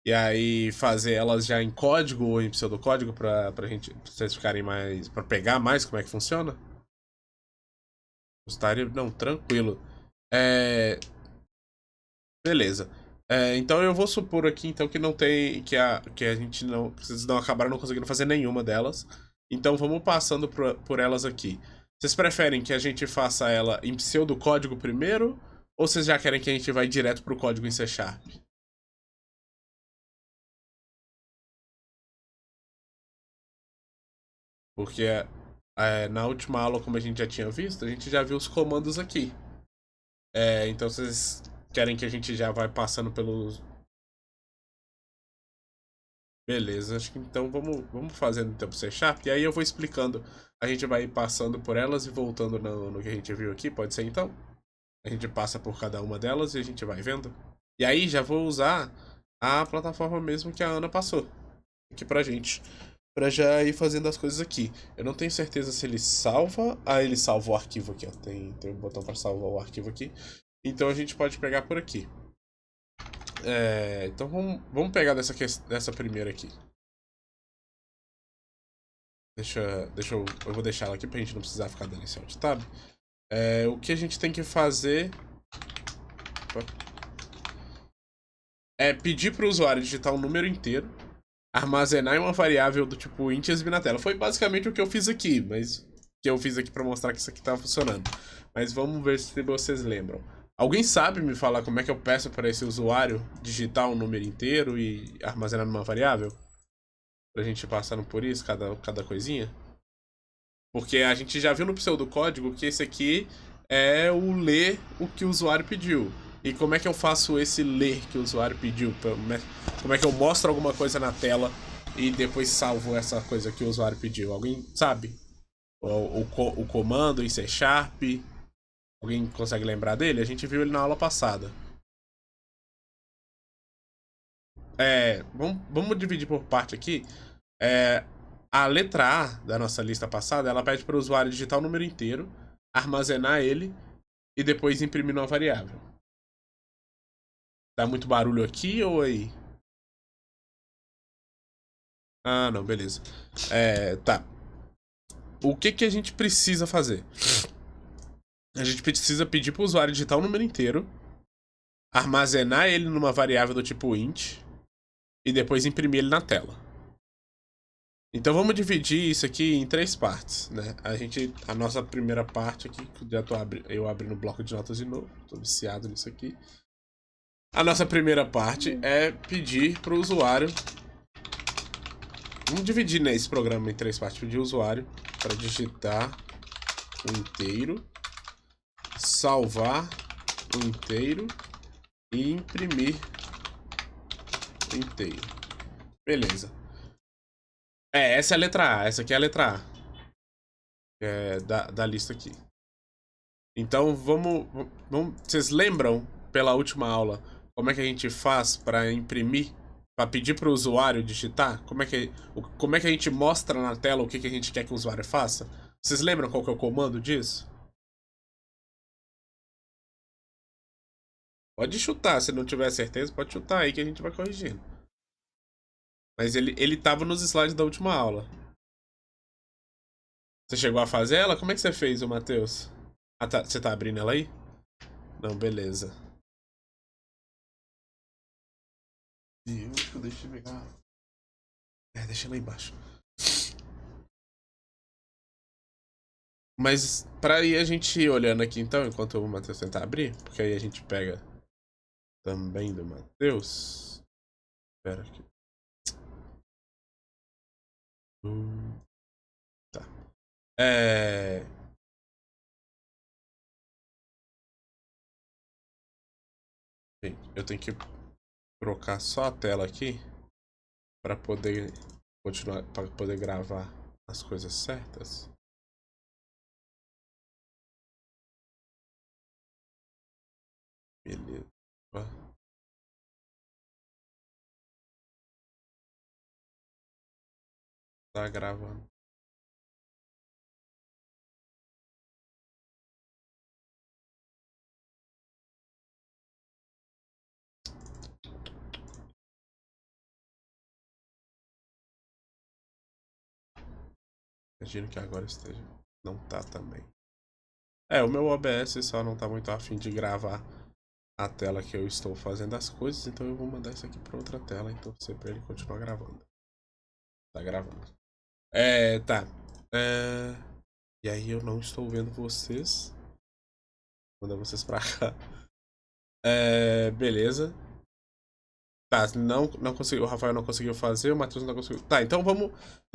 E aí fazer elas já em código ou em pseudocódigo pra gente. Pra vocês ficarem mais. Pra pegar mais como é que funciona? Gostaria. Não, tranquilo. É, beleza. Então eu vou supor aqui então que não tem. Que a gente não. Que vocês não acabaram não conseguindo fazer nenhuma delas. Então vamos passando por elas aqui. Vocês preferem que a gente faça ela em pseudocódigo primeiro? Ou vocês já querem que a gente vá direto pro código em C Sharp? Porque na última aula, como a gente já tinha visto, a gente já viu os comandos aqui. Então vocês querem que a gente já vai passando pelos... Beleza, acho que então vamos fazendo então pro C Sharp. E aí eu vou explicando. A gente vai passando por elas e voltando no que a gente viu aqui, pode ser então? A gente passa por cada uma delas e a gente vai vendo. E aí já vou usar a plataforma mesmo que a Ana passou aqui pra gente. Pra já ir fazendo as coisas aqui. Eu não tenho certeza se ele salva. Ah, ele salva o arquivo aqui, ó. Tem um botão pra salvar o arquivo aqui. Então a gente pode pegar por aqui. Então vamos pegar dessa primeira aqui. Eu vou deixar ela aqui pra gente não precisar ficar dando esse alt tab. O que a gente tem que fazer é pedir pro usuário digitar um número inteiro, armazenar em uma variável do tipo int e exibir na tela. Foi basicamente o que eu fiz aqui, mas que eu fiz aqui pra mostrar que isso aqui tava funcionando. Mas vamos ver se vocês lembram. Alguém sabe me falar como é que eu peço para esse usuário digitar um número inteiro e armazenar numa variável? Pra gente ir passando por isso, cada coisinha? Porque a gente já viu no pseudocódigo que esse aqui é o ler o que o usuário pediu. E como é que eu faço esse ler que o usuário pediu? Como é que eu mostro alguma coisa na tela e depois salvo essa coisa que o usuário pediu? Alguém sabe? O comando em C Sharp? Alguém consegue lembrar dele? A gente viu ele na aula passada. Vamos dividir por parte aqui. A letra A da nossa lista passada, ela pede para o usuário digitar o número inteiro, armazenar ele e depois imprimir numa variável. Tá muito barulho aqui ou aí? Ah, não, beleza. Tá. O que a gente precisa fazer? A gente precisa pedir para o usuário digitar o número inteiro, armazenar ele numa variável do tipo int e depois imprimir ele na tela. Então vamos dividir isso aqui em 3 partes, né? A nossa primeira parte aqui, eu abri no bloco de notas de novo, tô viciado nisso aqui. A nossa primeira parte é pedir para o usuário. Vamos dividir, né, esse programa em 3 partes. Pedir o usuário para digitar o inteiro, salvar o inteiro e imprimir o inteiro. Beleza. Essa é a letra A. Essa aqui é a letra A. Da lista aqui. Então vocês lembram pela última aula como é que a gente faz para imprimir, para pedir para o usuário digitar? Como é que a gente mostra na tela o que a gente quer que o usuário faça? Vocês lembram qual que é o comando disso? Pode chutar, se não tiver certeza, pode chutar aí que a gente vai corrigindo. Mas ele tava nos slides da última aula. Você chegou a fazer ela? Como é que você fez, ô Matheus? Ah, tá. Você tá abrindo ela aí? Não, beleza. Deixa eu pegar. Deixa lá embaixo. Mas pra ir a gente ir olhando aqui então, enquanto o Matheus tentar abrir, porque aí a gente pega também do Matheus. Espera aqui. Tá. Eu tenho que trocar só a tela aqui para poder continuar, para poder gravar as coisas certas. Beleza. Tá gravando. Imagino que agora esteja. Não tá também. O meu OBS só não tá muito afim de gravar a tela que eu estou fazendo as coisas, então eu vou mandar isso aqui para outra tela, então você para ele continuar gravando. Tá gravando. Tá. E aí eu não estou vendo vocês. Vou mandar vocês pra cá. Beleza. Tá, não conseguiu, o Rafael não conseguiu fazer, o Matheus não conseguiu. Tá, então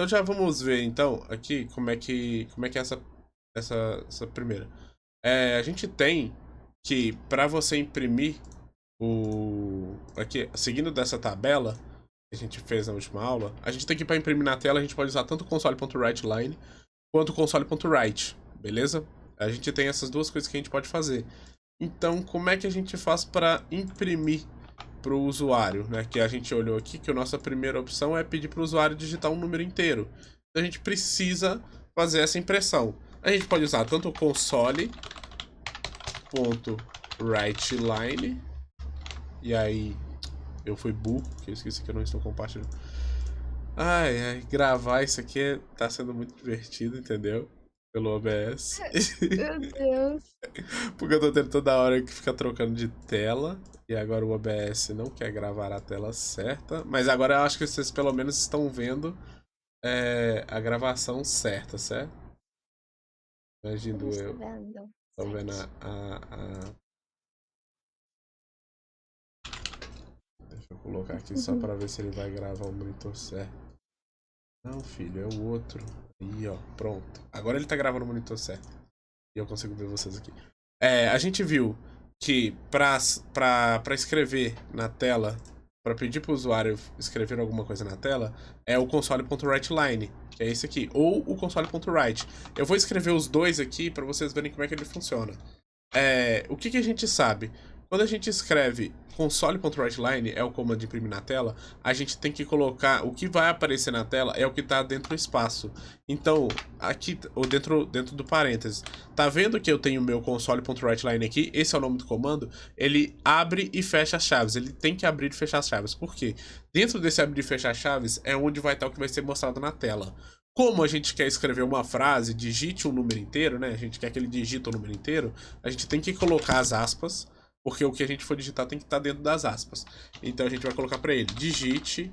já vamos ver então aqui como é que é essa primeira. A gente tem que para você imprimir aqui, seguindo dessa tabela que a gente fez na última aula, a gente tem que, para imprimir na tela, a gente pode usar tanto o console.writeLine quanto o console.write, beleza? A gente tem essas duas coisas que a gente pode fazer. Então, como é que a gente faz para imprimir para o usuário, né? Que a gente olhou aqui que a nossa primeira opção é pedir para o usuário digitar um número inteiro. Então, a gente precisa fazer essa impressão. A gente pode usar tanto o console.writeLine, e aí eu fui burro, que eu esqueci que eu não estou compartilhando. Ai, gravar isso aqui tá sendo muito divertido, entendeu? Pelo OBS. Meu Deus. Porque eu tô tendo toda hora que ficar trocando de tela. E agora o OBS não quer gravar a tela certa. Mas agora eu acho que vocês pelo menos estão vendo a gravação certa, certo? Imagino eu. Tô vendo Deixa eu colocar aqui só pra ver se ele vai gravar o monitor certo. Não, filho, é o outro. Aí, ó, pronto. Agora ele tá gravando o monitor certo. E eu consigo ver vocês aqui. A gente viu que pra escrever na tela, pra pedir pro usuário escrever alguma coisa na tela, é o console.writeLine, que é esse aqui, ou o console.write. Eu vou escrever os dois aqui pra vocês verem como é que ele funciona. O que a gente sabe? Quando a gente escreve console.writeLine, é o comando de imprimir na tela, a gente tem que colocar, o que vai aparecer na tela é o que está dentro do espaço. Então, aqui, ou dentro do parênteses, tá vendo que eu tenho o meu console.writeLine aqui? Esse é o nome do comando. Ele abre e fecha as chaves, ele tem que abrir e fechar as chaves. Por quê? Dentro desse abrir e fechar as chaves é onde vai estar o que vai ser mostrado na tela. Como a gente quer escrever uma frase, digite um número inteiro, né? A gente quer que ele digite o número inteiro, a gente tem que colocar as aspas, porque o que a gente for digitar tem que estar dentro das aspas. Então a gente vai colocar para ele, digite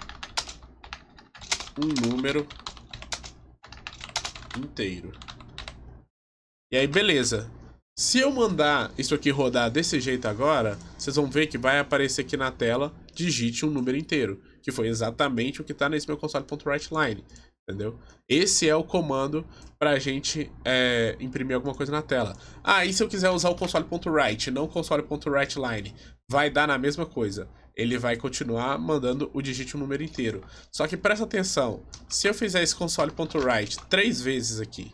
um número inteiro. E aí, beleza. Se eu mandar isso aqui rodar desse jeito agora, vocês vão ver que vai aparecer aqui na tela, digite um número inteiro, que foi exatamente o que está nesse meu console.writeLine. Entendeu? Esse é o comando pra gente imprimir alguma coisa na tela. E se eu quiser usar o console.write, não o console.writeLine, vai dar na mesma coisa. Ele vai continuar mandando o digite um número inteiro. Só que presta atenção, se eu fizer esse console.write 3 vezes aqui,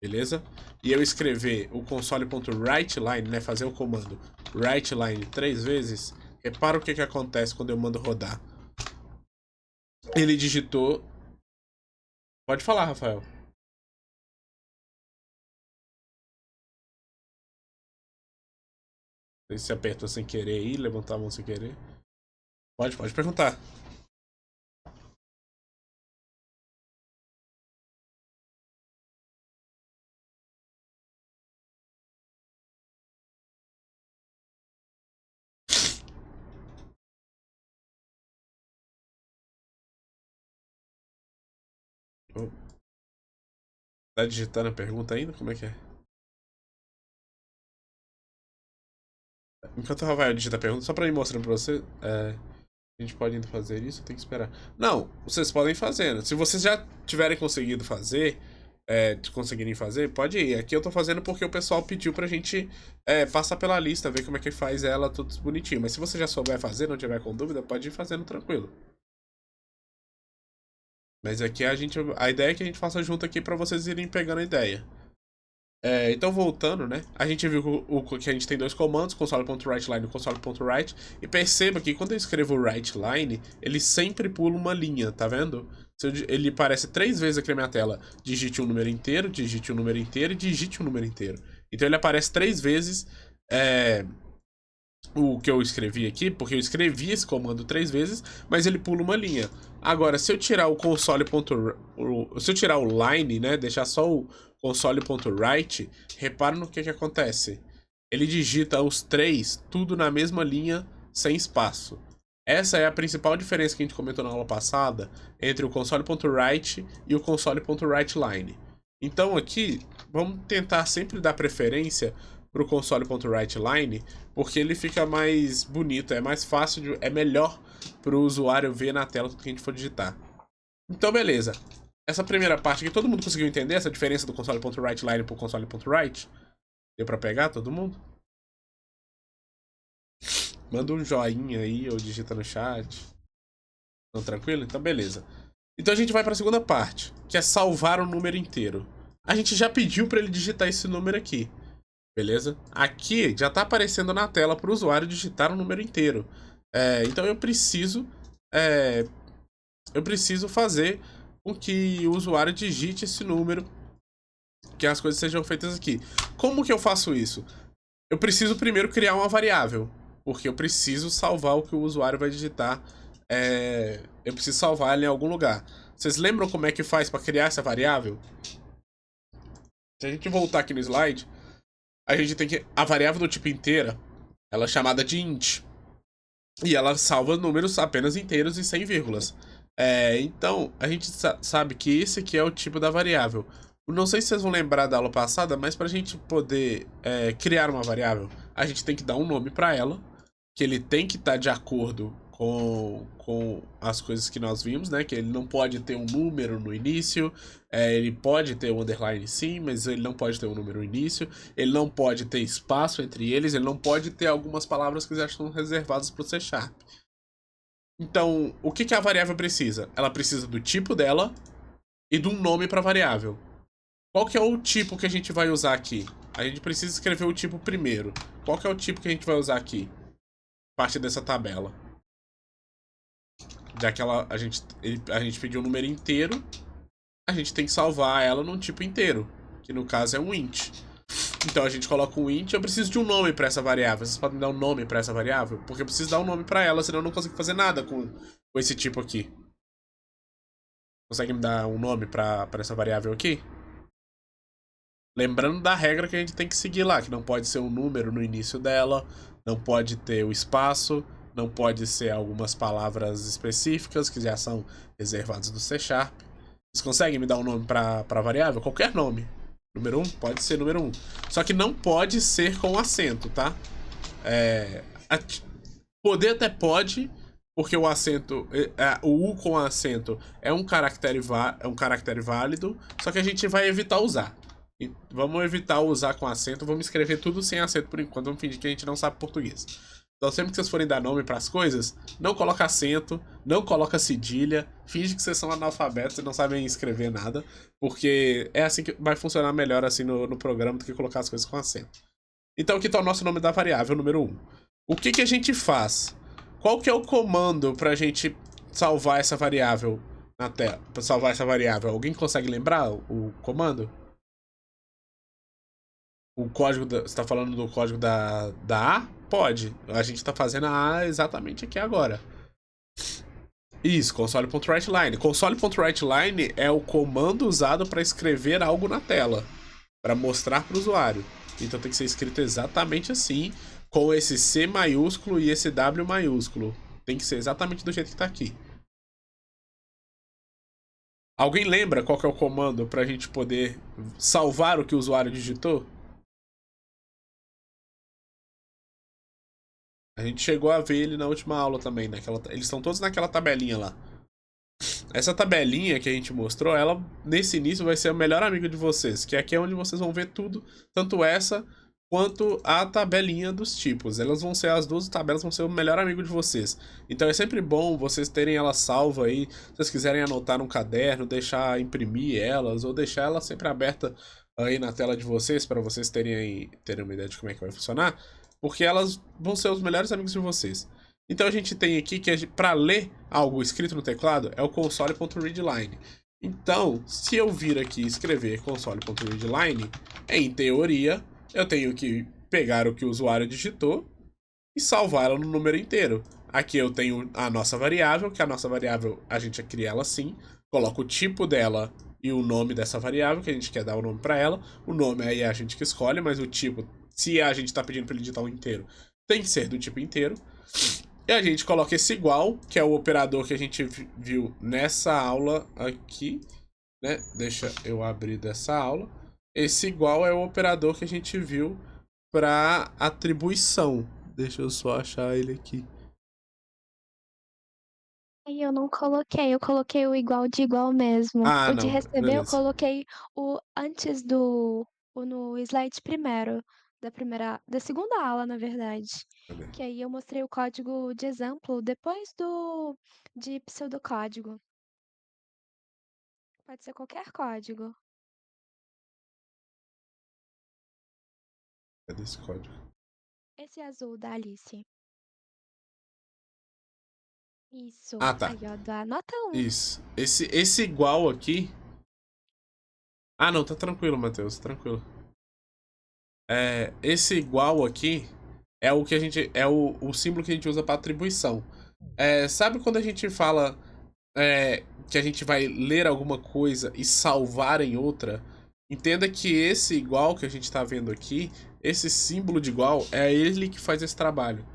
beleza? E eu escrever o console.writeLine, né, fazer o comando writeLine 3 vezes, repara o que acontece quando eu mando rodar. Ele digitou. Pode falar, Rafael. Se apertou sem querer aí, levantou a mão sem querer. Pode perguntar. Tá digitando a pergunta ainda? Como é que é? Enquanto o Rafael digita a pergunta, só pra ir mostrando pra você, a gente pode ainda fazer isso, tem que esperar. Não, vocês podem fazer. Se vocês já tiverem conseguido fazer, conseguirem fazer, pode ir. Aqui eu tô fazendo porque o pessoal pediu pra gente passar pela lista, ver como é que faz ela tudo bonitinho. Mas se você já souber fazer, não tiver com dúvida, pode ir fazendo tranquilo. Mas aqui a ideia é que a gente faça junto aqui pra vocês irem pegando a ideia. Então voltando, né? A gente viu que a gente tem dois comandos, console.writeLine e console.write. E perceba que quando eu escrevo writeLine, ele sempre pula uma linha, tá vendo? Ele aparece 3 vezes aqui na minha tela. Digite um número inteiro, digite um número inteiro e digite um número inteiro. Então ele aparece 3 vezes o que eu escrevi aqui, porque eu escrevi esse comando 3 vezes, mas ele pula uma linha. Agora, se eu tirar o se eu tirar o line, né, deixar só o console.write, repara no que acontece. Ele digita os 3, tudo na mesma linha, sem espaço. Essa é a principal diferença que a gente comentou na aula passada entre o console.write e o console.writeLine. Então aqui, vamos tentar sempre dar preferência para o console.writeLine, porque ele fica mais bonito, é mais fácil, é melhor para o usuário ver na tela tudo que a gente for digitar. Então beleza. Essa primeira parte aqui, todo mundo conseguiu entender essa diferença do console.writeLine para o console.write? Deu para pegar todo mundo? Manda um joinha aí ou digita no chat. Não, tranquilo? Então, beleza. Então a gente vai para a segunda parte, que é salvar o número inteiro. A gente já pediu para ele digitar esse número aqui, beleza? Aqui já está aparecendo na tela para o usuário digitar o número inteiro. Então é, eu preciso fazer com que o usuário digite esse número, que as coisas sejam feitas aqui. Como que eu faço isso? Eu preciso primeiro criar uma variável, porque eu preciso salvar o que o usuário vai digitar. Eu preciso salvar ela em algum lugar. Vocês lembram como é que faz para criar essa variável? Se a gente voltar aqui no slide, a gente tem que... A variável do tipo inteira, ela é chamada de int. E ela salva números apenas inteiros e sem vírgulas. Então, a gente sabe que esse aqui é o tipo da variável. Não sei se vocês vão lembrar da aula passada, mas para a gente poder criar uma variável, a gente tem que dar um nome para ela, que ele tem que estar de acordo com as coisas que nós vimos, né? Que ele não pode ter um número no início, ele pode ter um underline sim, mas ele não pode ter um número no início, ele não pode ter espaço entre eles, ele não pode ter algumas palavras que já estão reservadas para o C Sharp. Então, o que a variável precisa? Ela precisa do tipo dela e de um nome para a variável. Qual que é o tipo que a gente vai usar aqui? A gente precisa escrever o tipo primeiro. Qual que é o tipo que a gente vai usar aqui? Parte dessa tabela. Já que a gente pediu um número inteiro, a gente tem que salvar ela num tipo inteiro, que no caso é um int. Então a gente coloca um int, eu preciso de um nome para essa variável. Vocês podem me dar um nome para essa variável? Porque eu preciso dar um nome para ela, senão eu não consigo fazer nada com esse tipo aqui. Consegue me dar um nome para essa variável aqui? Lembrando da regra que a gente tem que seguir lá, que não pode ser um número no início dela, não pode ter o espaço, não pode ser algumas palavras específicas que já são reservadas do C Sharp. Vocês conseguem me dar um nome para variável? Qualquer nome. Número 1? Pode ser número 1. Só que não pode ser com acento, tá? É, poder até pode, porque o acento, o U com acento é um caractere válido, só que a gente vai evitar usar. Vamos evitar usar com acento, vamos escrever tudo sem acento por enquanto, vamos fingir que a gente não sabe português. Então sempre que vocês forem dar nome para as coisas, não coloca acento, não coloca cedilha, finge que vocês são analfabetos e não sabem escrever nada, porque é assim que vai funcionar melhor assim no programa do que colocar as coisas com acento. Então aqui está o nosso nome da variável, número 1. O que a gente faz? Qual que é o comando para a gente salvar essa variável na tela? Para salvar essa variável, alguém consegue lembrar o comando? O código você está falando do código da A? Pode. A gente está fazendo a A exatamente aqui agora. Isso, console.writeLine. Console.writeLine é o comando usado para escrever algo na tela, para mostrar para o usuário. Então tem que ser escrito exatamente assim, com esse C maiúsculo e esse W maiúsculo. Tem que ser exatamente do jeito que está aqui. Alguém lembra qual que é o comando para a gente poder salvar o que o usuário digitou? A gente chegou a ver ele na última aula também, eles estão todos naquela tabelinha lá. Essa tabelinha que a gente mostrou, ela nesse início vai ser a melhor amiga de vocês, que aqui é onde vocês vão ver tudo, tanto essa quanto a tabelinha dos tipos. Elas vão ser, as duas tabelas vão ser o melhor amigo de vocês. Então é sempre bom vocês terem ela salva aí, se vocês quiserem anotar num caderno, deixar imprimir elas, ou deixar ela sempre aberta aí na tela de vocês, para vocês terem uma ideia de como é que vai funcionar, porque elas vão ser os melhores amigos de vocês. Então a gente tem aqui que para ler algo escrito no teclado é o console.readline. Então, se eu vir aqui e escrever console.readline, em teoria, eu tenho que pegar o que o usuário digitou e salvar ela no número inteiro. Aqui eu tenho a nossa variável, que a nossa variável a gente cria ela assim, coloca o tipo dela e o nome dessa variável, que a gente quer dar o nome para ela. O nome aí é a gente que escolhe, mas o tipo, se a gente está pedindo para ele digitar um inteiro, tem que ser do tipo inteiro. E a gente coloca esse igual, que é o operador que a gente viu nessa aula aqui, né? Deixa eu abrir dessa aula. Esse igual é o operador que a gente viu para atribuição. Deixa eu só achar ele aqui. Aí eu não coloquei, eu coloquei o igual de igual mesmo. Ah, O de não, receber eu beleza. coloquei o antes do o no slide primeiro, da segunda aula, na verdade. Cadê? Que aí eu mostrei o código de exemplo depois de pseudocódigo. Pode ser qualquer código. Cadê esse código? Esse azul da Alice. Isso. Ah, tá. Aí, ó, dá nota 1. Isso. Esse igual aqui. Ah, não, tá tranquilo, Matheus, tranquilo. Esse igual aqui é o que a gente. É o símbolo que a gente usa para atribuição. Sabe quando a gente fala que a gente vai ler alguma coisa e salvar em outra? Entenda que esse igual que a gente tá vendo aqui, esse símbolo de igual, é ele que faz esse trabalho.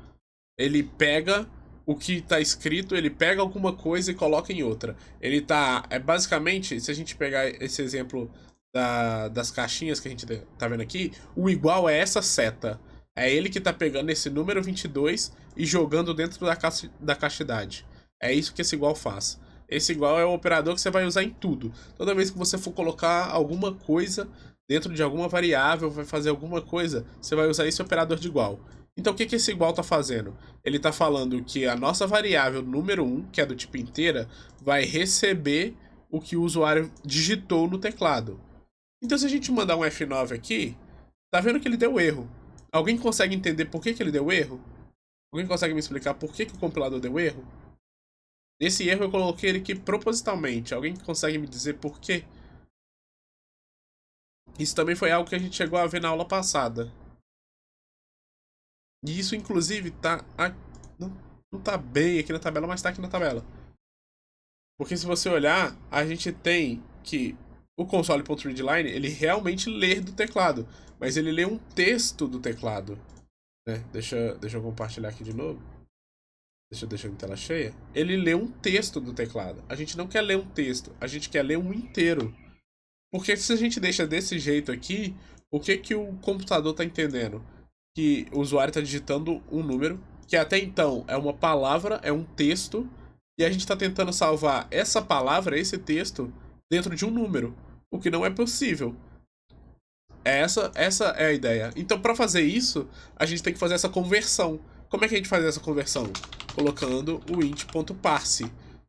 Ele pega o que tá escrito, ele pega alguma coisa e coloca em outra. Ele tá. Basicamente, se a gente pegar esse exemplo das caixinhas que a gente tá vendo aqui, o igual é essa seta. É ele que tá pegando esse número 22 e jogando dentro da caixidade. É isso que esse igual faz. Esse igual é o operador que você vai usar em tudo. Toda vez que você for colocar alguma coisa dentro de alguma variável, vai fazer alguma coisa, você vai usar esse operador de igual. Então o que esse igual está fazendo? Ele está falando que a nossa variável número 1, que é do tipo inteira, vai receber o que o usuário digitou no teclado. Então se a gente mandar um F9 aqui, tá vendo que ele deu erro. Alguém consegue entender por que ele deu erro? Alguém consegue me explicar por que o compilador deu erro? Nesse erro eu coloquei ele aqui propositalmente. Alguém consegue me dizer por quê? Isso também foi algo que a gente chegou a ver na aula passada. E isso, inclusive, tá. Não tá bem aqui na tabela, mas tá aqui na tabela. Porque se você olhar, a gente tem que o console.readline, ele realmente lê do teclado. Mas ele lê um texto do teclado. Né? Deixa eu compartilhar aqui de novo. Deixa eu em tela cheia. Ele lê um texto do teclado. A gente não quer ler um texto, a gente quer ler um inteiro. Porque se a gente deixa desse jeito aqui, o que o computador está entendendo? Que o usuário está digitando um número, que até então é uma palavra, é um texto, e a gente está tentando salvar essa palavra, esse texto, dentro de um número. O que não é possível. Essa é a ideia. Então, para fazer isso, a gente tem que fazer essa conversão. Como é que a gente faz essa conversão? Colocando o int.parse.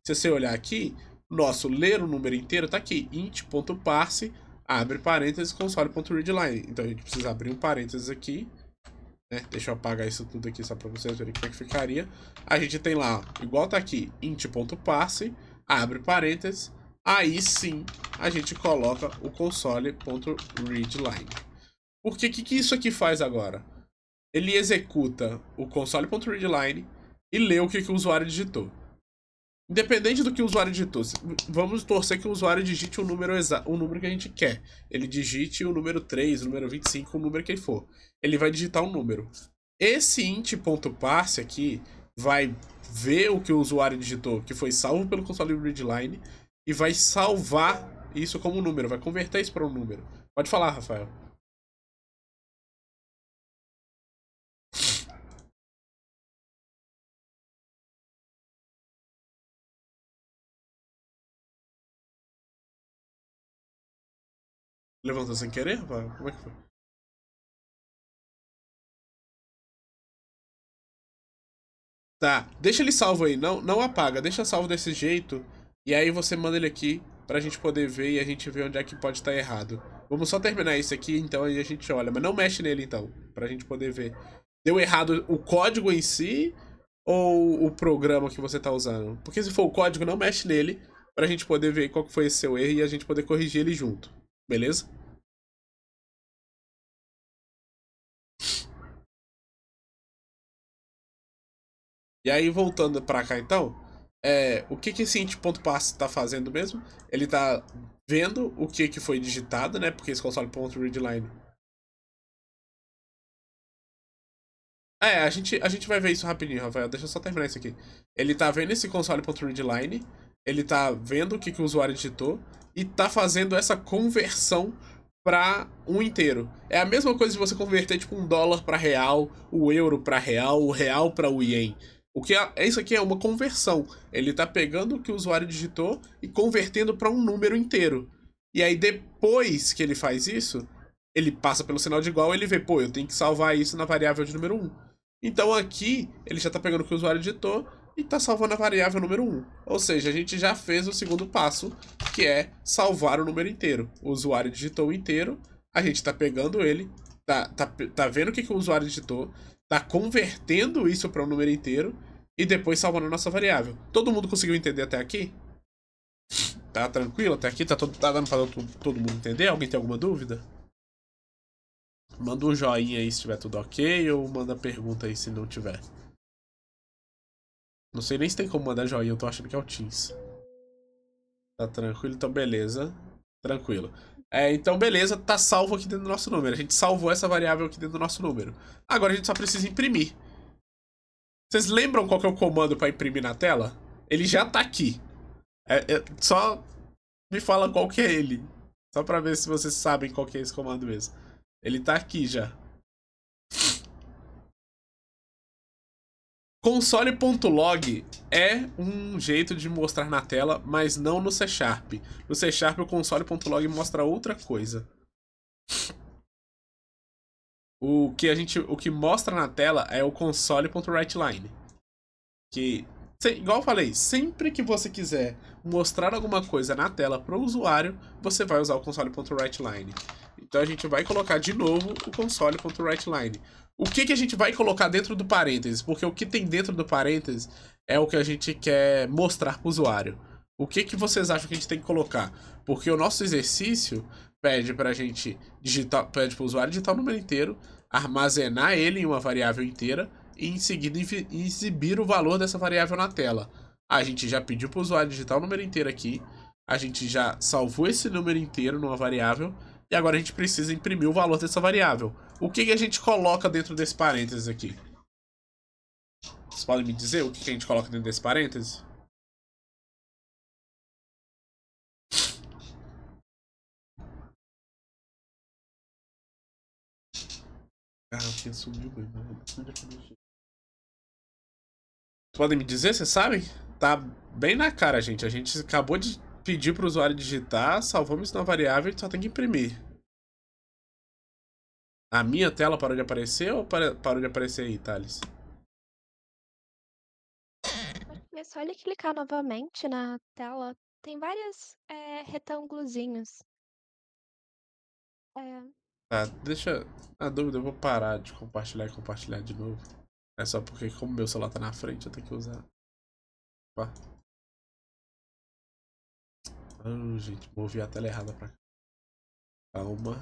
Se você olhar aqui, nosso ler o número inteiro está aqui. int.parse, abre parênteses, console.readline. Então a gente precisa abrir um parênteses aqui. Né? Deixa eu apagar isso tudo aqui só para vocês verem como é que ficaria. A gente tem lá, igual tá aqui, int.parse, abre parênteses. Aí sim a gente coloca o console.readline. Por que isso aqui faz agora? Ele executa o console.readline e lê o que o usuário digitou. Independente do que o usuário digitou, vamos torcer que o usuário digite o número exato, o número que a gente quer. Ele digite o número 3, o número 25, o número que ele for. Ele vai digitar um número. Esse int.parse aqui vai ver o que o usuário digitou, que foi salvo pelo console.readline, e vai salvar isso como um número, vai converter isso para um número. Pode falar, Rafael. Levantou sem querer, Rafael? Como é que foi? Tá, deixa ele salvo aí, não apaga, deixa salvo desse jeito. E aí você manda ele aqui pra gente poder ver e a gente ver onde é que pode estar errado. Vamos só terminar isso aqui, então aí a gente olha. Mas não mexe nele então, pra gente poder ver. Deu errado o código em si ou o programa que você tá usando? Porque se for o código, não mexe nele pra gente poder ver qual que foi esse seu erro e a gente poder corrigir ele junto. Beleza? E aí, voltando pra cá então, o que esse int.parse tá fazendo mesmo? Ele tá vendo o que foi digitado, né? Porque esse console.readline. A gente vai ver isso rapidinho, Rafael. Deixa eu só terminar isso aqui. Ele tá vendo esse console.readline, ele tá vendo o que o usuário digitou e tá fazendo essa conversão para um inteiro. É a mesma coisa de você converter tipo um dólar para real, o euro para real, o real para o ien. O que isso aqui é uma conversão. Ele tá pegando o que o usuário digitou e convertendo para um número inteiro. E aí depois que ele faz isso, ele passa pelo sinal de igual, ele vê, pô, eu tenho que salvar isso na variável de número 1. Então aqui, ele já tá pegando o que o usuário digitou e tá salvando a variável número 1. Ou seja, a gente já fez o segundo passo, que é salvar o número inteiro. O usuário digitou o inteiro, a gente tá pegando ele, tá vendo o que o usuário digitou, tá convertendo isso para um número inteiro e depois salvando a nossa variável. Todo mundo conseguiu entender até aqui? Tá tranquilo até aqui? Tá dando pra todo mundo entender? Alguém tem alguma dúvida? Manda um joinha aí se tiver tudo ok, ou manda pergunta aí se não tiver. Não sei nem se tem como mandar joinha, eu tô achando que é o Teams. Tá tranquilo? Então beleza. Tranquilo. Então beleza, tá salvo aqui dentro do nosso número. A gente salvou essa variável aqui dentro do nosso número. Agora a gente só precisa imprimir. Vocês lembram qual que é o comando pra imprimir na tela? Ele já tá aqui. Só me fala qual que é ele. Só pra ver se vocês sabem qual que é esse comando mesmo. Ele tá aqui já. Console.log é um jeito de mostrar na tela, mas não no C Sharp. No C Sharp o console.log mostra outra coisa. O que mostra na tela é o console.writeLine. Que, igual eu falei, sempre que você quiser mostrar alguma coisa na tela para o usuário, você vai usar o console.writeLine. Então a gente vai colocar de novo o console.writeLine. O que a gente vai colocar dentro do parênteses? Porque o que tem dentro do parênteses é o que a gente quer mostrar para o usuário. O que vocês acham que a gente tem que colocar? Porque o nosso exercício pede para a gente digitar, pede para o usuário digitar o número inteiro, armazenar ele em uma variável inteira e em seguida exibir o valor dessa variável na tela. A gente já pediu para o usuário digitar o número inteiro aqui, a gente já salvou esse número inteiro numa variável e agora a gente precisa imprimir o valor dessa variável. O que a gente coloca dentro desse parênteses aqui? Vocês podem me dizer o que a gente coloca dentro desse parênteses? Ah, quem sumiu, mano. Podem me dizer, vocês sabem? Tá bem na cara, gente. A gente acabou de pedir pro usuário digitar, salvamos isso na variável e só tem que imprimir. A minha tela parou de aparecer ou parou de aparecer aí, Thales? É só ele clicar novamente na tela. Tem vários retângulozinhos. É, Tá, deixa. A dúvida, eu vou parar de compartilhar e compartilhar de novo. É só porque, como meu celular tá na frente, eu tenho que usar. Opa. Gente, movi a tela errada pra cá. Calma.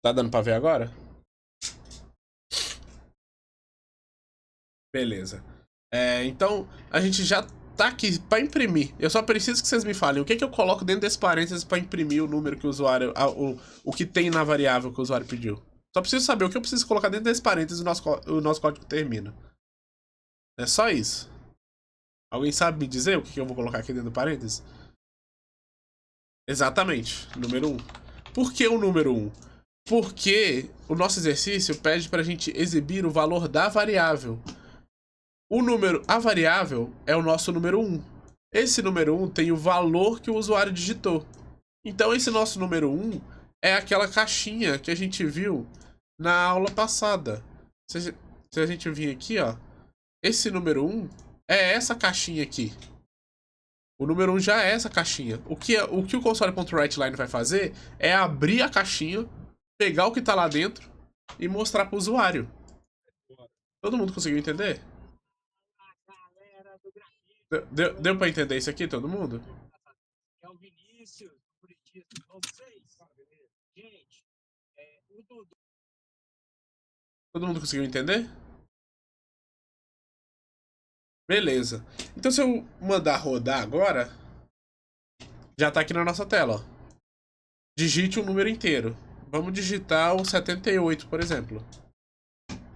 Tá dando pra ver agora? Beleza. Então, a gente já tá aqui pra imprimir. Eu só preciso que vocês me falem o que eu coloco dentro desse parênteses pra imprimir o número que o usuário. O que tem na variável que o usuário pediu. Só preciso saber o que eu preciso colocar dentro desse parênteses e o nosso código termina. É só isso. Alguém sabe me dizer o que eu vou colocar aqui dentro do parênteses? Exatamente, número 1. Por que o número 1? Porque o nosso exercício pede pra gente exibir o valor da variável. A variável é o nosso número 1. Esse número 1 tem o valor que o usuário digitou. Então esse nosso número 1 é aquela caixinha que a gente viu na aula passada. Se a gente vir aqui, ó, esse número 1 é essa caixinha aqui. O número 1 já é essa caixinha. O que o console.writeLine vai fazer é abrir a caixinha, pegar o que tá lá dentro e mostrar para o usuário. Todo mundo conseguiu entender? Deu pra entender isso aqui, todo mundo? Todo mundo conseguiu entender? Beleza. Então se eu mandar rodar agora, já tá aqui na nossa tela, ó. Digite um número inteiro. Vamos digitar o 78, por exemplo.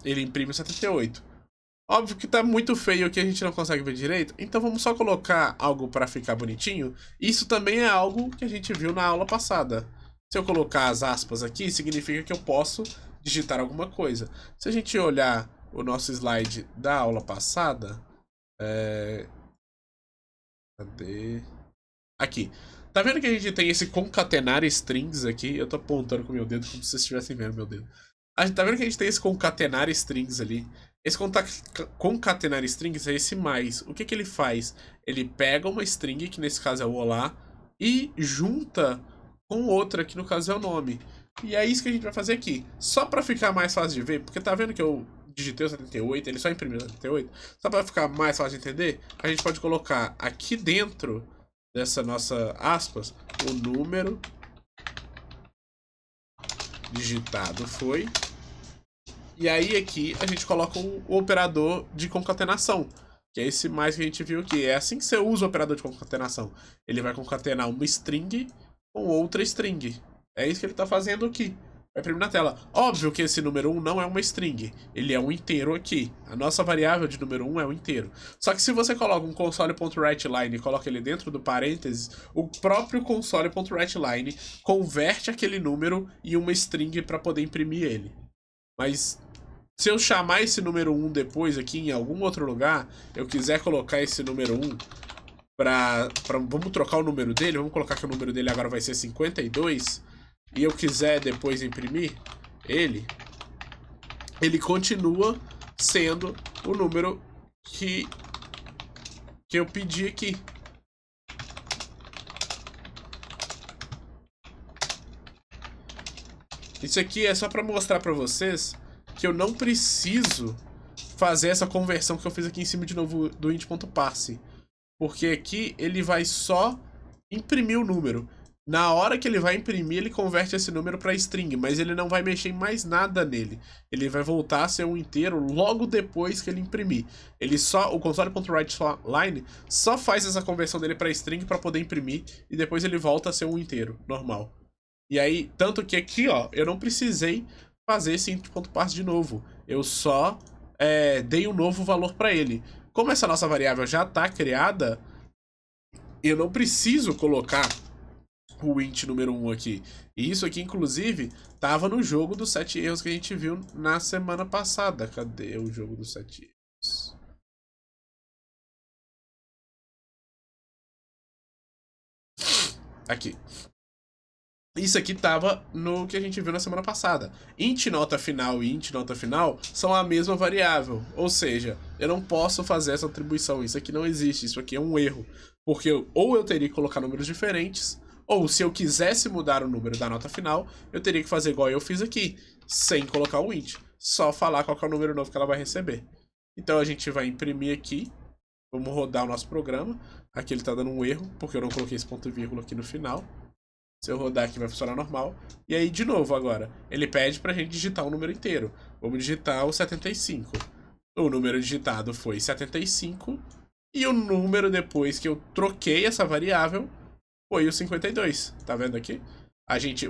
Ele imprime o 78. Óbvio que tá muito feio aqui, a gente não consegue ver direito. Então vamos só colocar algo para ficar bonitinho. Isso também é algo que a gente viu na aula passada. Se eu colocar as aspas aqui, significa que eu posso digitar alguma coisa. Se a gente olhar o nosso slide da aula passada, Cadê? Aqui. Tá vendo que a gente tem esse concatenar strings aqui? Eu tô apontando com o meu dedo como se vocês estivessem vendo meu dedo. A gente tá vendo que a gente tem esse concatenar strings ali. Esse concatenar strings é esse mais. O que que ele faz? Ele pega uma string, que nesse caso é o olá, e junta com outra, que no caso é o nome. E é isso que a gente vai fazer aqui. Só pra ficar mais fácil de ver, porque tá vendo que eu digitei o 78, ele só imprimiu o 78. Só pra ficar mais fácil de entender, a gente pode colocar aqui dentro dessa nossa aspas, o número digitado foi. E aí aqui a gente coloca o operador de concatenação, que é esse mais que a gente viu aqui. É assim que você usa o operador de concatenação. Ele vai concatenar uma string com outra string. É isso que ele está fazendo aqui. Vai imprimir na tela. Óbvio que esse número 1 não é uma string. Ele é um inteiro aqui. A nossa variável de número 1 é um inteiro. Só que se você coloca um console.writeLine e coloca ele dentro do parênteses, o próprio console.writeLine converte aquele número em uma string para poder imprimir ele. Mas se eu chamar esse número 1 depois aqui em algum outro lugar, eu quiser colocar esse número 1 vamos trocar o número dele, vamos colocar que o número dele agora vai ser 52, e eu quiser depois imprimir ele continua sendo o número que eu pedi aqui. Isso aqui é só para mostrar para vocês que eu não preciso fazer essa conversão que eu fiz aqui em cima de novo do int.parse. Porque aqui ele vai só imprimir o número. Na hora que ele vai imprimir, ele converte esse número para string, mas ele não vai mexer em mais nada nele. Ele vai voltar a ser um inteiro logo depois que ele imprimir. O console.writeLine só faz essa conversão dele para string para poder imprimir e depois ele volta a ser um inteiro normal. E aí, tanto que aqui, ó, eu não precisei fazer esse int.parse de novo. Eu só dei um novo valor para ele. Como essa nossa variável já está criada, eu não preciso colocar o int número 1 aqui. E isso aqui, inclusive, estava no jogo dos 7 erros que a gente viu na semana passada. Cadê o jogo dos 7 erros? Aqui. Isso aqui estava no que a gente viu na semana passada. Int nota final e int nota final são a mesma variável. Ou seja, eu não posso fazer essa atribuição. Isso aqui não existe. Isso aqui é um erro. Porque ou eu teria que colocar números diferentes, ou se eu quisesse mudar o número da nota final, eu teria que fazer igual eu fiz aqui, sem colocar o int. Só falar qual é o número novo que ela vai receber. Então a gente vai imprimir aqui. Vamos rodar o nosso programa. Aqui ele está dando um erro, porque eu não coloquei esse ponto e vírgula aqui no final. Se eu rodar aqui vai funcionar normal. E aí, de novo, agora, ele pede pra gente digitar um número inteiro. Vamos digitar o 75. O número digitado foi 75. E o número depois que eu troquei essa variável foi o 52. Tá vendo aqui?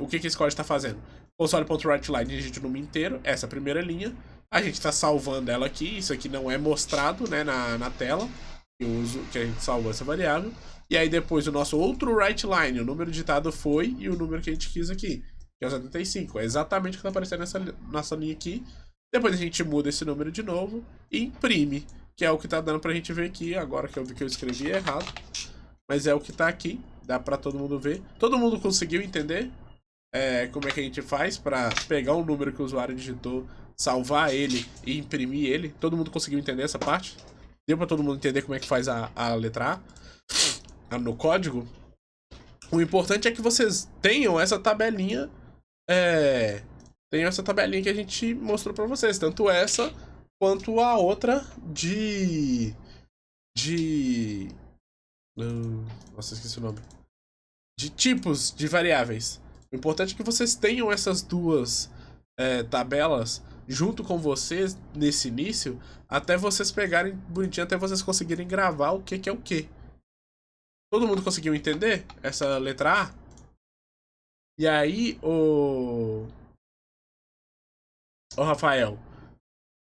O que esse código está fazendo? Console.writeLine digita o número inteiro, essa primeira linha. A gente está salvando ela aqui. Isso aqui não é mostrado, né, na tela. Que a gente salvou essa variável. E aí depois o nosso outro writeLine, o número digitado foi e o número que a gente quis aqui, que é o 75. É exatamente o que está aparecendo nessa nossa linha aqui. Depois a gente muda esse número de novo e imprime, que é o que está dando pra gente ver aqui. Agora que eu vi que eu escrevi errado, mas é o que está aqui, dá pra todo mundo ver. Todo mundo conseguiu entender como é que a gente faz para pegar o número que o usuário digitou, salvar ele e imprimir ele? Todo mundo conseguiu entender essa parte? Deu pra todo mundo entender como é que faz a letra A no código? O importante é que vocês tenham essa tabelinha. Tenham essa tabelinha que a gente mostrou pra vocês. Tanto essa quanto a outra nossa, esqueci o nome. De tipos de variáveis. O importante é que vocês tenham essas duas tabelas junto com vocês nesse início, até vocês pegarem bonitinho, até vocês conseguirem gravar o que é o que. Todo mundo conseguiu entender essa letra A? E aí, ô Rafael,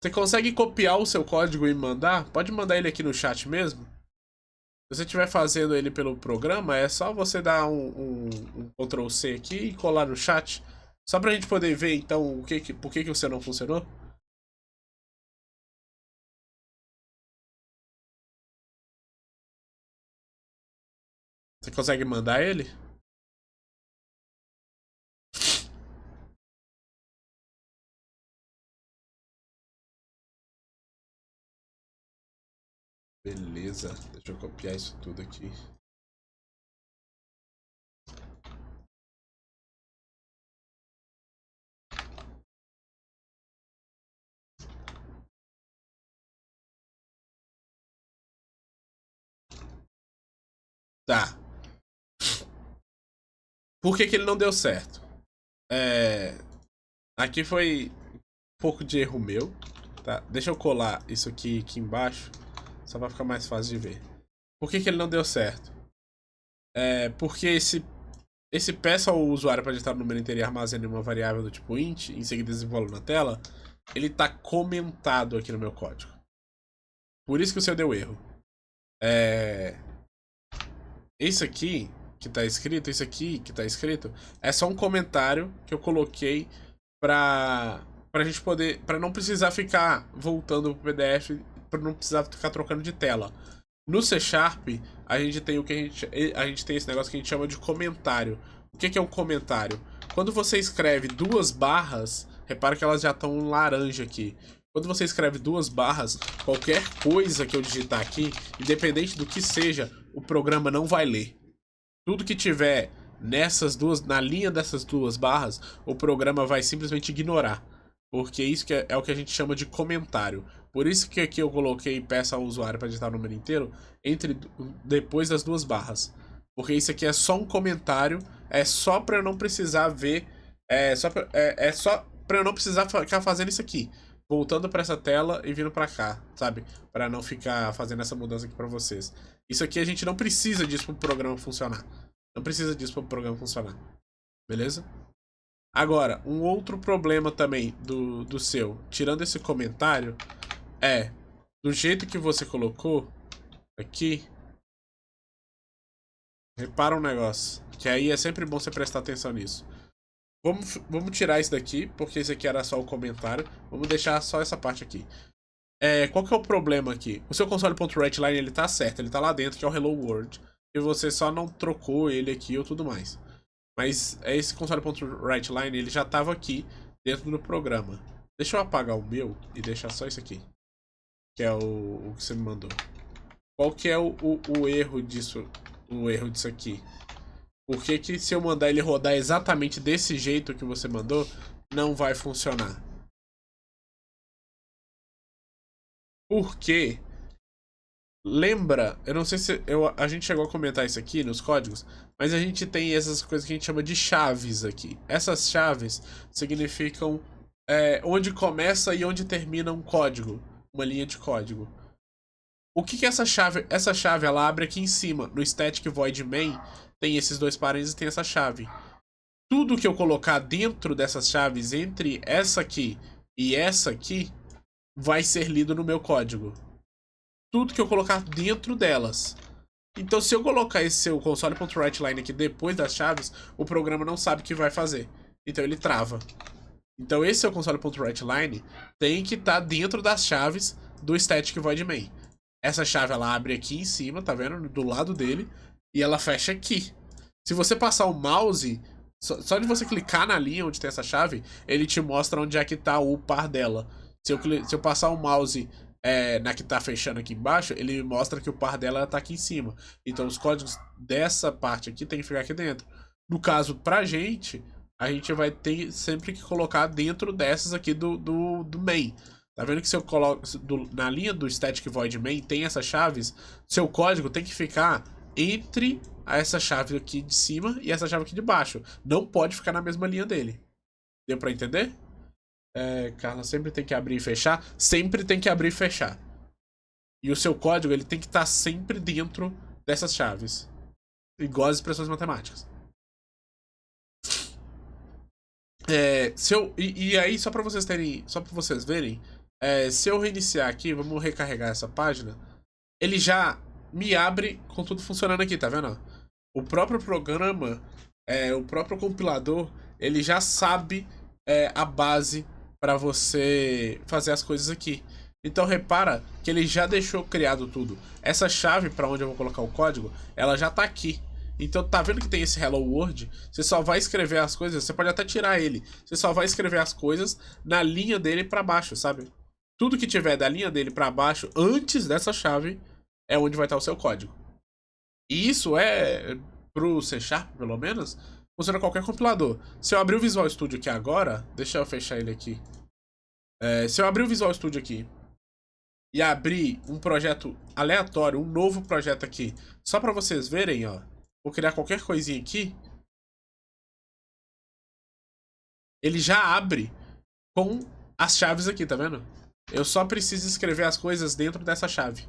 você consegue copiar o seu código e mandar? Pode mandar ele aqui no chat mesmo? Se você estiver fazendo ele pelo programa, é só você dar um Ctrl C aqui e colar no chat. Só pra gente poder ver, então, por que o seu não funcionou. Você consegue mandar ele? Beleza, deixa eu copiar isso tudo aqui. Tá. Por que que ele não deu certo? Aqui foi um pouco de erro meu, tá? Deixa eu colar isso aqui embaixo, só pra ficar mais fácil de ver. Por que que ele não deu certo? Porque esse peça ao usuário para digitar o número inteiro e armazena em uma variável do tipo int, em seguida desenvolve na tela, ele tá comentado aqui no meu código. Por isso que o seu deu erro. Isso aqui que tá escrito, isso aqui que tá escrito, é só um comentário que eu coloquei pra gente poder, pra não precisar ficar voltando pro PDF, pra não precisar ficar trocando de tela. No C Sharp, a gente tem a gente tem esse negócio que a gente chama de comentário. O que é um comentário? Quando você escreve duas barras, repara que elas já estão laranja aqui. Quando você escreve duas barras, qualquer coisa que eu digitar aqui, independente do que seja, o programa não vai ler. Tudo que tiver na linha dessas duas barras, o programa vai simplesmente ignorar. Porque isso que é o que a gente chama de comentário. Por isso que aqui eu coloquei peça ao usuário para digitar o número inteiro depois das duas barras. Porque isso aqui é só um comentário, é só para eu não precisar ver, é só para eu não precisar ficar fazendo isso aqui, voltando para essa tela e vindo para cá, sabe? Para não ficar fazendo essa mudança aqui para vocês. Isso aqui a gente não precisa disso para o programa funcionar. Não precisa disso para o programa funcionar. Beleza? Agora, um outro problema também do seu, tirando esse comentário, do jeito que você colocou aqui, repara um negócio, que aí é sempre bom você prestar atenção nisso. Vamos tirar isso daqui, porque esse aqui era só o comentário. Vamos deixar só essa parte aqui. Qual que é o problema aqui? O seu console.writeLine ele tá certo, ele tá lá dentro, que é o Hello World. E você só não trocou ele aqui ou tudo mais. Mas esse console.writeLine ele já tava aqui dentro do programa. Deixa eu apagar o meu e deixar só isso aqui. Que é o que você me mandou. Qual que é o erro disso? O erro disso aqui? Por que que se eu mandar ele rodar exatamente desse jeito que você mandou, não vai funcionar? Porque lembra, eu não sei se a gente chegou a comentar isso aqui nos códigos, mas a gente tem essas coisas que a gente chama de chaves aqui. Essas chaves significam onde começa e onde termina um código, uma linha de código. O que que é essa chave? Essa chave ela abre aqui em cima, no static void main, tem esses dois parênteses e tem essa chave. Tudo que eu colocar dentro dessas chaves, entre essa aqui e essa aqui, vai ser lido no meu código. Tudo que eu colocar dentro delas. Então, se eu colocar esse seu console.writeLine aqui depois das chaves, o programa não sabe o que vai fazer. Então, ele trava. Então, esse seu console.writeLine tem que estar dentro das chaves do static void main. Essa chave, ela abre aqui em cima, tá vendo? Do lado dele. E ela fecha aqui. Se você passar o mouse, só de você clicar na linha onde tem essa chave, ele te mostra onde é que tá o par dela. Se eu passar o mouse na que tá fechando aqui embaixo, ele mostra que o par dela tá aqui em cima. Então os códigos dessa parte aqui tem que ficar aqui dentro. No caso, pra gente, a gente vai ter sempre que colocar dentro dessas aqui do main. Tá vendo que se eu coloco na linha do static void main tem essas chaves, seu código tem que ficar entre essa chave aqui de cima e essa chave aqui de baixo. Não pode ficar na mesma linha dele. Deu pra entender? Carla, sempre tem que abrir e fechar? Sempre tem que abrir e fechar. E o seu código ele tem que estar sempre dentro dessas chaves. Igual as expressões matemáticas. E aí, só pra vocês terem. Só pra vocês verem. Se eu reiniciar aqui, vamos recarregar essa página. Ele já me abre com tudo funcionando aqui, tá vendo? O próprio programa, o próprio compilador, ele já sabe a base para você fazer as coisas aqui. Então repara que ele já deixou criado tudo. Essa chave para onde eu vou colocar o código, ela já tá aqui. Então tá vendo que tem esse Hello World? Você só vai escrever as coisas, você pode até tirar ele. Você só vai escrever as coisas na linha dele pra baixo, sabe? Tudo que tiver da linha dele pra baixo, antes dessa chave, é onde vai estar o seu código. E isso é, pro C Sharp, pelo menos, funciona qualquer compilador. Se eu abrir o Visual Studio aqui agora, deixa eu fechar ele aqui. Se eu abrir o Visual Studio aqui e abrir um projeto aleatório, um novo projeto aqui, só pra vocês verem, ó. Vou criar qualquer coisinha aqui. Ele já abre com as chaves aqui, tá vendo? Eu só preciso escrever as coisas dentro dessa chave.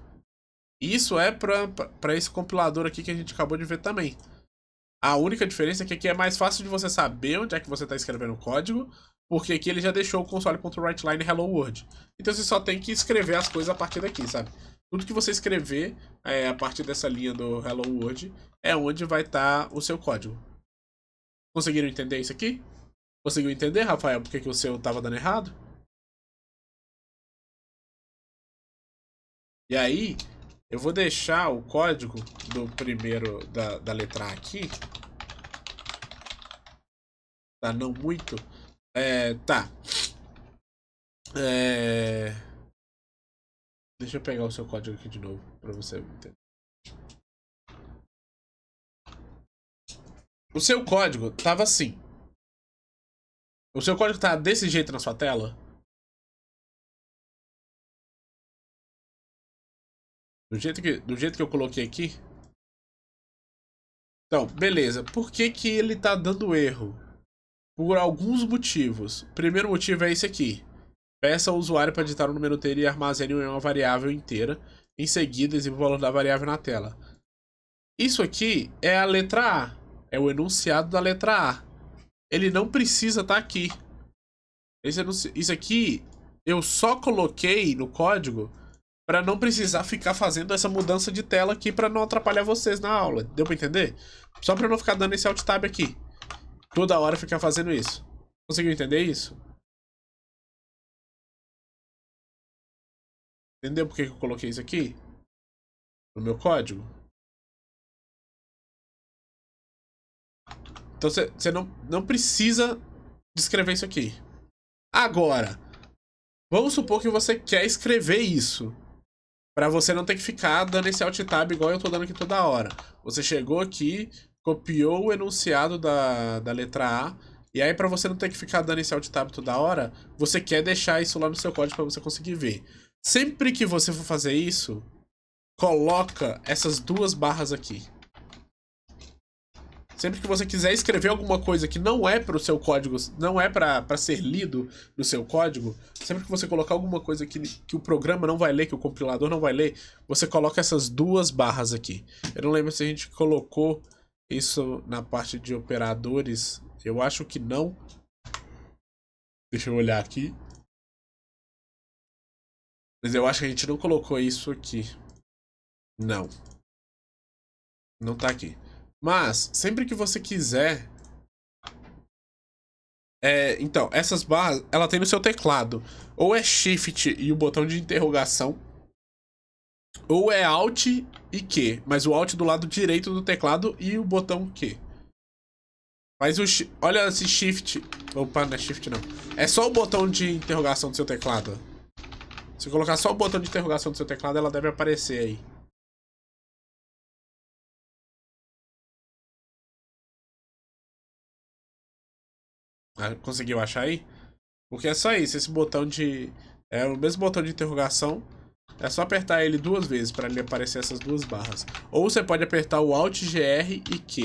Isso é pra esse compilador aqui que a gente acabou de ver também. A única diferença é que aqui é mais fácil de você saber onde é que você está escrevendo o código, porque aqui ele já deixou o console.writeline Hello World. Então você só tem que escrever as coisas a partir daqui, sabe? Tudo que você escrever a partir dessa linha do Hello World é onde vai estar o seu código. Conseguiram entender isso aqui? Conseguiu entender, Rafael, por que o seu estava dando errado? E aí, eu vou deixar o código do primeiro, da letra A aqui. Tá, não muito. Tá. Deixa eu pegar o seu código aqui de novo, pra você entender. O seu código tava assim. O seu código tá desse jeito na sua tela? Do jeito que eu coloquei aqui? Então, beleza. Por que que ele tá dando erro? Por alguns motivos. O primeiro motivo é esse aqui. Peça ao usuário para digitar o número inteiro e armazene uma variável inteira. Em seguida, exiba o valor da variável na tela. Isso aqui é a letra A. É o enunciado da letra A. Ele não precisa estar aqui. Isso aqui eu só coloquei no código para não precisar ficar fazendo essa mudança de tela aqui para não atrapalhar vocês na aula. Deu para entender? Só para não ficar dando esse alt tab aqui. Toda hora ficar fazendo isso. Conseguiu entender isso? Entendeu por que eu coloquei isso aqui? No meu código? Então você não precisa escrever isso aqui. Agora, vamos supor que você quer escrever isso. Pra você não ter que ficar dando esse alt tab igual eu tô dando aqui toda hora. Você chegou aqui, copiou o enunciado da letra A. E aí, pra você não ter que ficar dando esse alt tab toda hora, você quer deixar isso lá no seu código pra você conseguir ver. Sempre que você for fazer isso, coloca essas duas barras aqui. Sempre que você quiser escrever alguma coisa que não é para o seu código, não é para ser lido no seu código, sempre que você colocar alguma coisa que o programa não vai ler, que o compilador não vai ler, você coloca essas duas barras aqui. Eu não lembro se a gente colocou isso na parte de operadores. Eu acho que não. Deixa eu olhar aqui. Mas eu acho que a gente não colocou isso aqui. Não. Não tá aqui. Mas, sempre que você quiser... então, essas barras, ela tem no seu teclado. Ou é Shift e o botão de interrogação. Ou é Alt e Q. Mas o Alt do lado direito do teclado e o botão Q. Mas olha esse Shift... Opa, não é Shift não. É só o botão de interrogação do seu teclado. Se colocar só o botão de interrogação do seu teclado, ela deve aparecer aí. Conseguiu achar aí? Porque é só isso, esse botão de... É o mesmo botão de interrogação. É só apertar ele duas vezes para ele aparecer essas duas barras. Ou você pode apertar o Alt, GR e Q.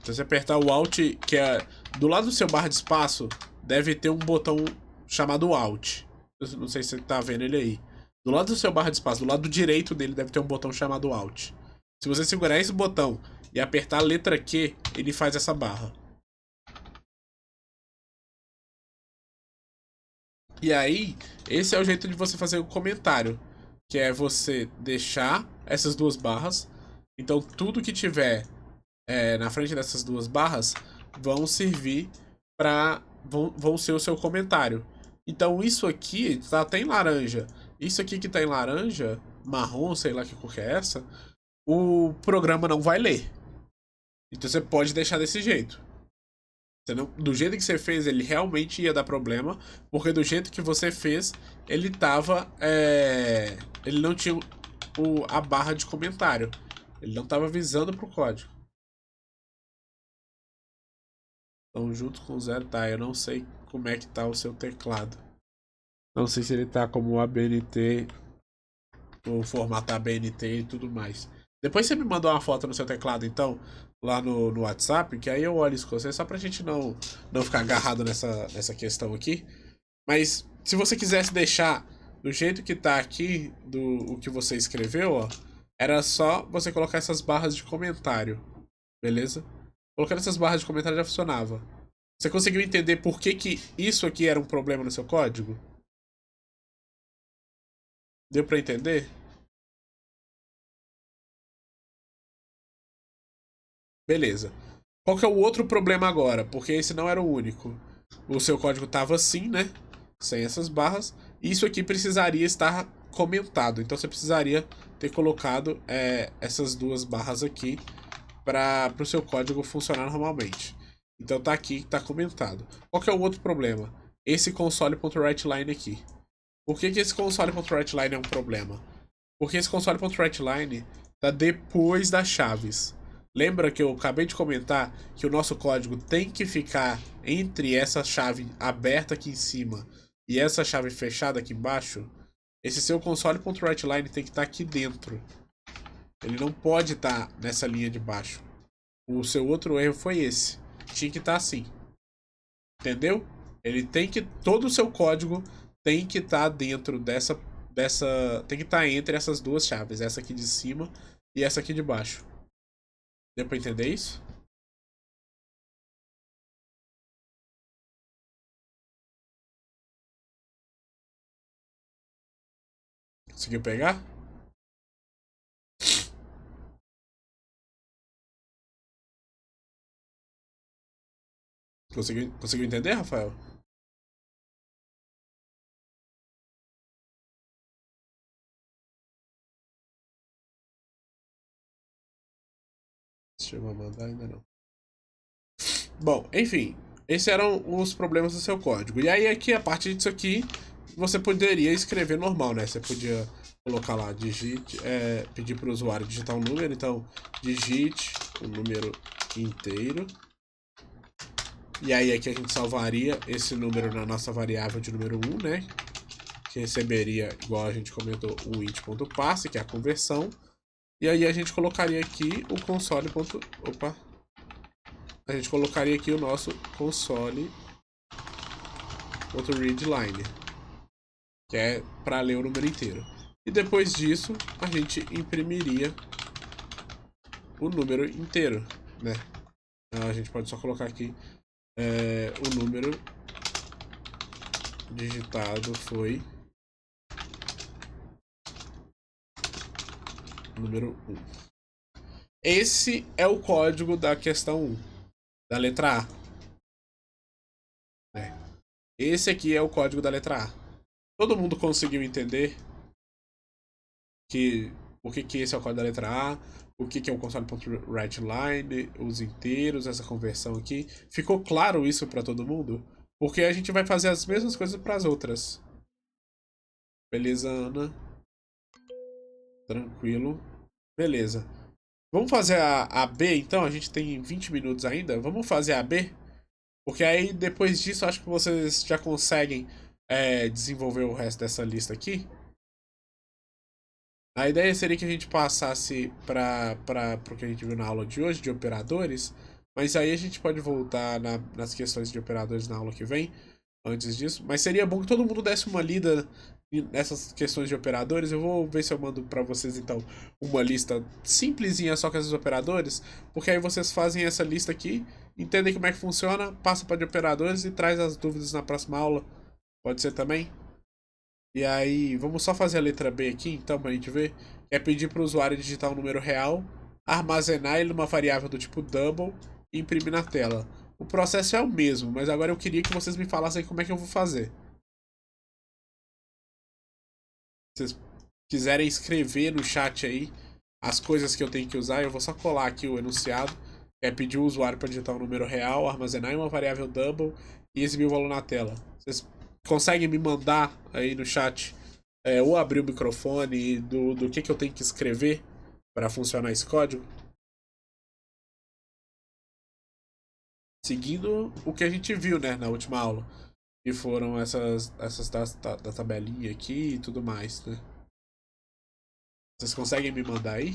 Se você apertar o Alt, que é do lado do seu barra de espaço, deve ter um botão chamado Alt. Eu não sei se você tá vendo ele aí. Do lado do seu barra de espaço, do lado direito dele, deve ter um botão chamado Alt. Se você segurar esse botão e apertar a letra Q, ele faz essa barra. E aí, esse é o jeito de você fazer o comentário, que é você deixar essas duas barras. Então, tudo que tiver na frente dessas duas barras vão servir para vão ser o seu comentário. Então, isso aqui tá até em laranja. Isso aqui que tá em laranja, marrom, sei lá que cor que é essa, o programa não vai ler. Então você pode deixar desse jeito. Do jeito que você fez, ele realmente ia dar problema, porque do jeito que você fez, ele tava. Ele não tinha a barra de comentário. Ele não tava visando pro código. Então, junto com o zero, tá. Eu não sei como é que tá o seu teclado. Não sei se ele tá como ABNT, ou formatar ABNT e tudo mais. Depois você me mandou uma foto no seu teclado, então, lá no WhatsApp, que aí eu olho isso com você, só pra gente não ficar agarrado nessa questão aqui. Mas, se você quisesse deixar do jeito que tá aqui, o que você escreveu, ó, era só você colocar essas barras de comentário, beleza? Colocando essas barras de comentário já funcionava. Você conseguiu entender por que isso aqui era um problema no seu código? Deu pra entender? Beleza. Qual que é o outro problema agora? Porque esse não era o único. O seu código estava assim, né? Sem essas barras. E isso aqui precisaria estar comentado. Então você precisaria ter colocado essas duas barras aqui para o seu código funcionar normalmente. Então tá aqui, tá comentado. Qual que é o outro problema? Esse console.writeLine aqui. Por que esse console.writeLine é um problema? Porque esse console.writeLine tá depois das chaves. Lembra que eu acabei de comentar que o nosso código tem que ficar entre essa chave aberta aqui em cima e essa chave fechada aqui embaixo? Esse seu console.writeLine tem que estar aqui dentro. Ele não pode estar nessa linha de baixo. O seu outro erro foi esse. Tinha que estar assim. Entendeu? Ele tem que. Todo o seu código tem que estar dentro dessa. Tem que estar entre essas duas chaves. Essa aqui de cima e essa aqui de baixo. Deu pra entender isso? Conseguiu pegar? Conseguiu entender, Rafael? Deixa eu mandar, ainda não. Bom, enfim. Esses eram os problemas do seu código. E aí, aqui, a partir disso aqui, você poderia escrever normal, né? Você podia colocar lá, pedir para o usuário digitar um número. Então, digite o número inteiro. E aí, aqui a gente salvaria esse número na nossa variável de número 1, né? Que receberia, igual a gente comentou, o int.parse, que é a conversão. E aí a gente colocaria aqui o console. Opa! A gente colocaria aqui o nosso console.readline, que é para ler o número inteiro. E depois disso, a gente imprimiria o número inteiro, né? A gente pode só colocar aqui o número digitado foi número 1. Esse é o código da questão 1, da letra A. Esse aqui é o código da letra A. Todo mundo conseguiu entender o que esse é o código da letra A, o que é o console.writeLine, os inteiros, essa conversão aqui. Ficou claro isso para todo mundo? Porque a gente vai fazer as mesmas coisas para as outras. Beleza, Ana? Tranquilo. Beleza. Vamos fazer a B, então? A gente tem 20 minutos ainda. Vamos fazer a B? Porque aí, depois disso, acho que vocês já conseguem desenvolver o resto dessa lista aqui. A ideia seria que a gente passasse para o que a gente viu na aula de hoje, de operadores. Mas aí a gente pode voltar nas questões de operadores na aula que vem, antes disso. Mas seria bom que todo mundo desse uma lida nessas questões de operadores. Eu vou ver se eu mando para vocês, então, uma lista simplesinha só com esses operadores. Porque aí vocês fazem essa lista aqui, entendem como é que funciona, passa para de operadores e traz as dúvidas na próxima aula. Pode ser também? E aí, vamos só fazer a letra B aqui, então, pra gente ver. É pedir para o usuário digitar um número real, armazenar ele numa variável do tipo double e imprimir na tela. O processo é o mesmo, mas agora eu queria que vocês me falassem como é que eu vou fazer. Se vocês quiserem escrever no chat aí as coisas que eu tenho que usar, eu vou só colar aqui o enunciado. É pedir o usuário para digitar um número real, armazenar em uma variável double e exibir o valor na tela. Vocês conseguem me mandar aí no chat ou abrir o microfone do que eu tenho que escrever para funcionar esse código? Seguindo o que a gente viu, né, na última aula. Que foram essas da tabelinha aqui e tudo mais, né? Vocês conseguem me mandar aí?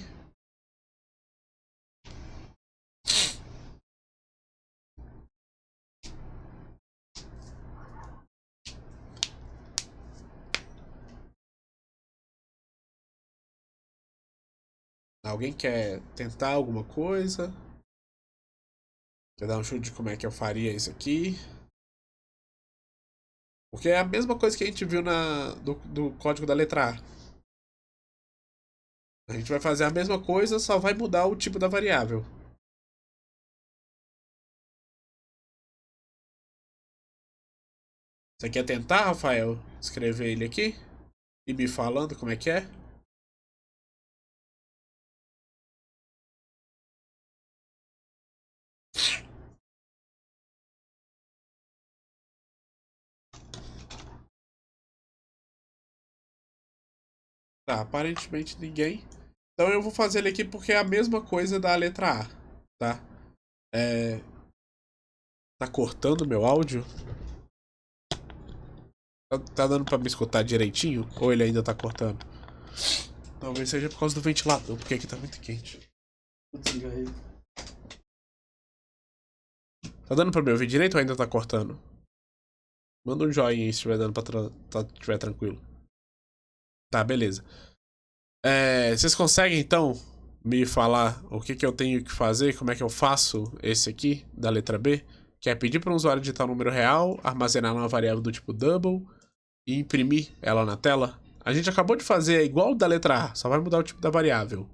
Alguém quer tentar alguma coisa? Quer dar um chute de como é que eu faria isso aqui? Porque é a mesma coisa que a gente viu do código da letra A. A gente vai fazer a mesma coisa, só vai mudar o tipo da variável. Você quer tentar, Rafael, escrever ele aqui? E me falando como é que é? Tá, aparentemente ninguém. Então eu vou fazer ele aqui porque é a mesma coisa da letra A, tá? É... Tá cortando meu áudio? Tá dando pra me escutar direitinho? Ou ele ainda tá cortando? Talvez seja por causa do ventilador, porque aqui tá muito quente. Vou desligar ele. Tá dando pra me ouvir direito ou ainda tá cortando? Manda um joinha aí se estiver dando pra estiver tranquilo. Tá, beleza. Vocês conseguem então me falar o que eu tenho que fazer? Como é que eu faço esse aqui, da letra B? Que é pedir para um usuário digitar um número real, armazenar numa variável do tipo double e imprimir ela na tela. A gente acabou de fazer igual da letra A, só vai mudar o tipo da variável.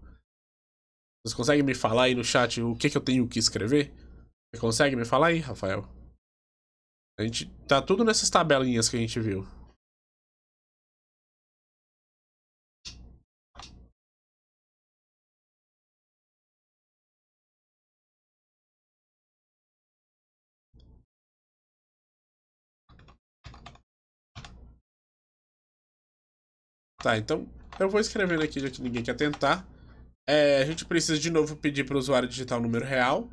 Vocês conseguem me falar aí no chat o que eu tenho que escrever? Você consegue me falar aí, Rafael? A gente tá tudo nessas tabelinhas que a gente viu. Tá, então eu vou escrevendo aqui, já que ninguém quer tentar. A gente precisa de novo pedir para o usuário digitar um número real.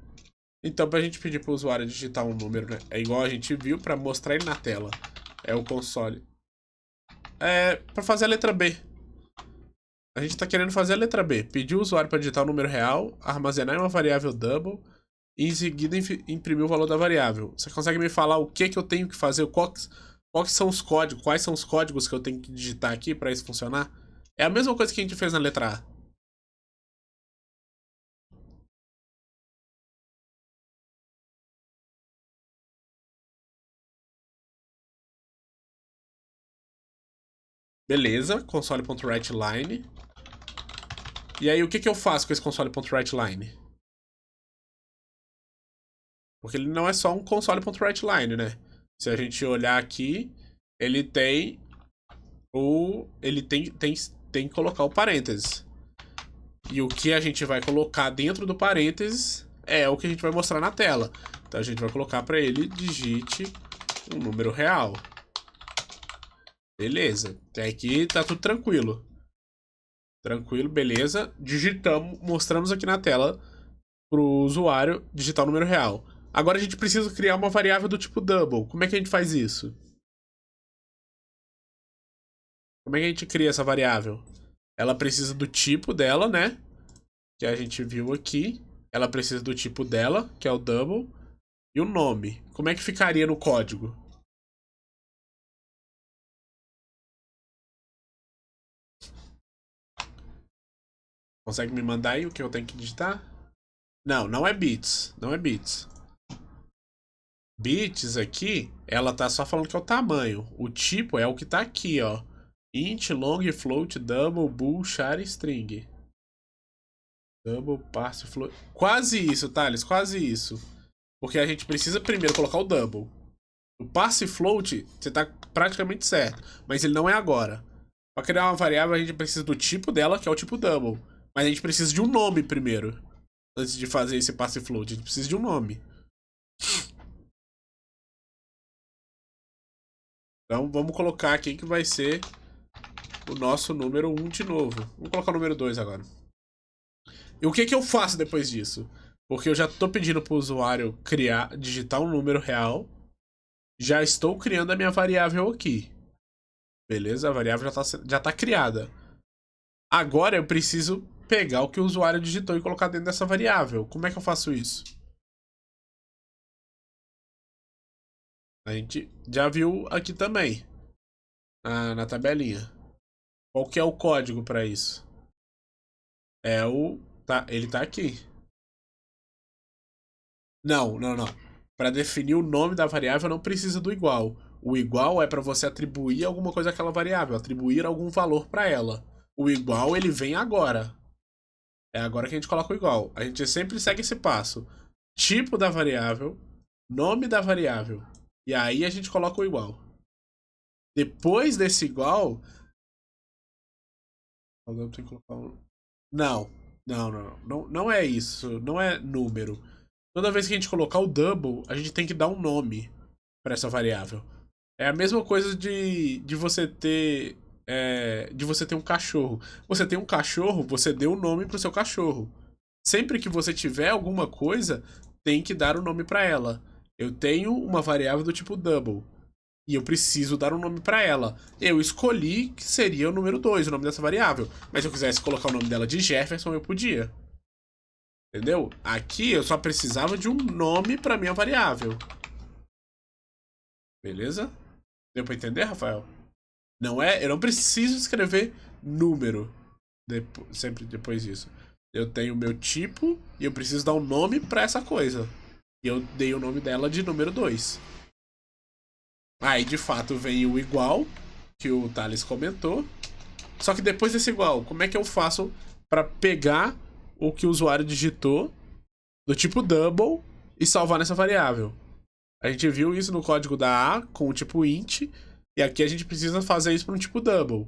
Então, para a gente pedir para o usuário digitar um número, né, é igual a gente viu, para mostrar ele na tela. É o console. Para fazer a letra B. A gente está querendo fazer a letra B. Pedir o usuário para digitar o número real, armazenar em uma variável double e em seguida imprimir o valor da variável. Você consegue me falar o que eu tenho que fazer? Quais são os códigos? Quais são os códigos que eu tenho que digitar aqui para isso funcionar? É a mesma coisa que a gente fez na letra A. Beleza, console.writeLine. E aí, o que eu faço com esse console.writeLine? Porque ele não é só um console.writeLine, né? Se a gente olhar aqui, ele tem tem que colocar o parênteses. E o que a gente vai colocar dentro do parênteses é o que a gente vai mostrar na tela. Então a gente vai colocar para ele digite um número real. Beleza. Até aqui tá tudo tranquilo. Tranquilo, beleza. Digitamos, mostramos aqui na tela pro usuário digitar o número real. Agora a gente precisa criar uma variável do tipo double. Como é que a gente faz isso? Como é que a gente cria essa variável? Ela precisa do tipo dela, né? Que a gente viu aqui. Ela precisa do tipo dela, que é o double. E o nome. Como é que ficaria no código? Consegue me mandar aí o que eu tenho que digitar? Não, não é bits. Não é bits. Bits aqui, ela tá só falando que é o tamanho. O tipo é o que tá aqui, ó. Int, long, float, double, bool, char e string. Double, parse, float. Quase isso, Thales, quase isso. Porque a gente precisa primeiro colocar o double. O parse float, você tá praticamente certo. Mas ele não é agora. Para criar uma variável, a gente precisa do tipo dela, que é o tipo double. Mas a gente precisa de um nome primeiro. Antes de fazer esse passe float. A gente precisa de um nome. Então vamos colocar aqui que vai ser o nosso número 1 de novo. Vamos colocar o número 2 agora. E o que que eu faço depois disso? Porque eu já estou pedindo para o usuário digitar um número real. Já estou criando a minha variável aqui. Beleza? A variável já tá criada. Agora eu preciso pegar o que o usuário digitou e colocar dentro dessa variável. Como é que eu faço isso? A gente já viu aqui também, na tabelinha. Qual que é o código para isso? Ele tá aqui. Não, não, não. Para definir o nome da variável não precisa do igual. O igual é para você atribuir alguma coisa àquela variável, atribuir algum valor para ela. O igual ele vem agora. É agora que a gente coloca o igual. A gente sempre segue esse passo. Tipo da variável, nome da variável. E aí a gente coloca o igual. Depois desse igual. Não, não é isso. Não é número. Toda vez que a gente colocar o double, a gente tem que dar um nome para essa variável. É a mesma coisa de você ter. De você ter um cachorro. Você tem um cachorro, você deu um nome pro seu cachorro. Sempre que você tiver alguma coisa, tem que dar um nome para ela. Eu tenho uma variável do tipo double. E eu preciso dar um nome para ela. Eu escolhi que seria o número 2, o nome dessa variável. Mas se eu quisesse colocar o nome dela de Jefferson, eu podia. Entendeu? Aqui eu só precisava de um nome para minha variável. Beleza? Deu para entender, Rafael? Não é, eu não preciso escrever número sempre depois disso. Eu tenho o meu tipo e eu preciso dar um nome para essa coisa. E eu dei o nome dela de número 2. Aí de fato vem o igual que o Thales comentou. Só que depois desse igual, como é que eu faço para pegar o que o usuário digitou do tipo double e salvar nessa variável? A gente viu isso no código da A com o tipo int, e aqui a gente precisa fazer isso para um tipo double.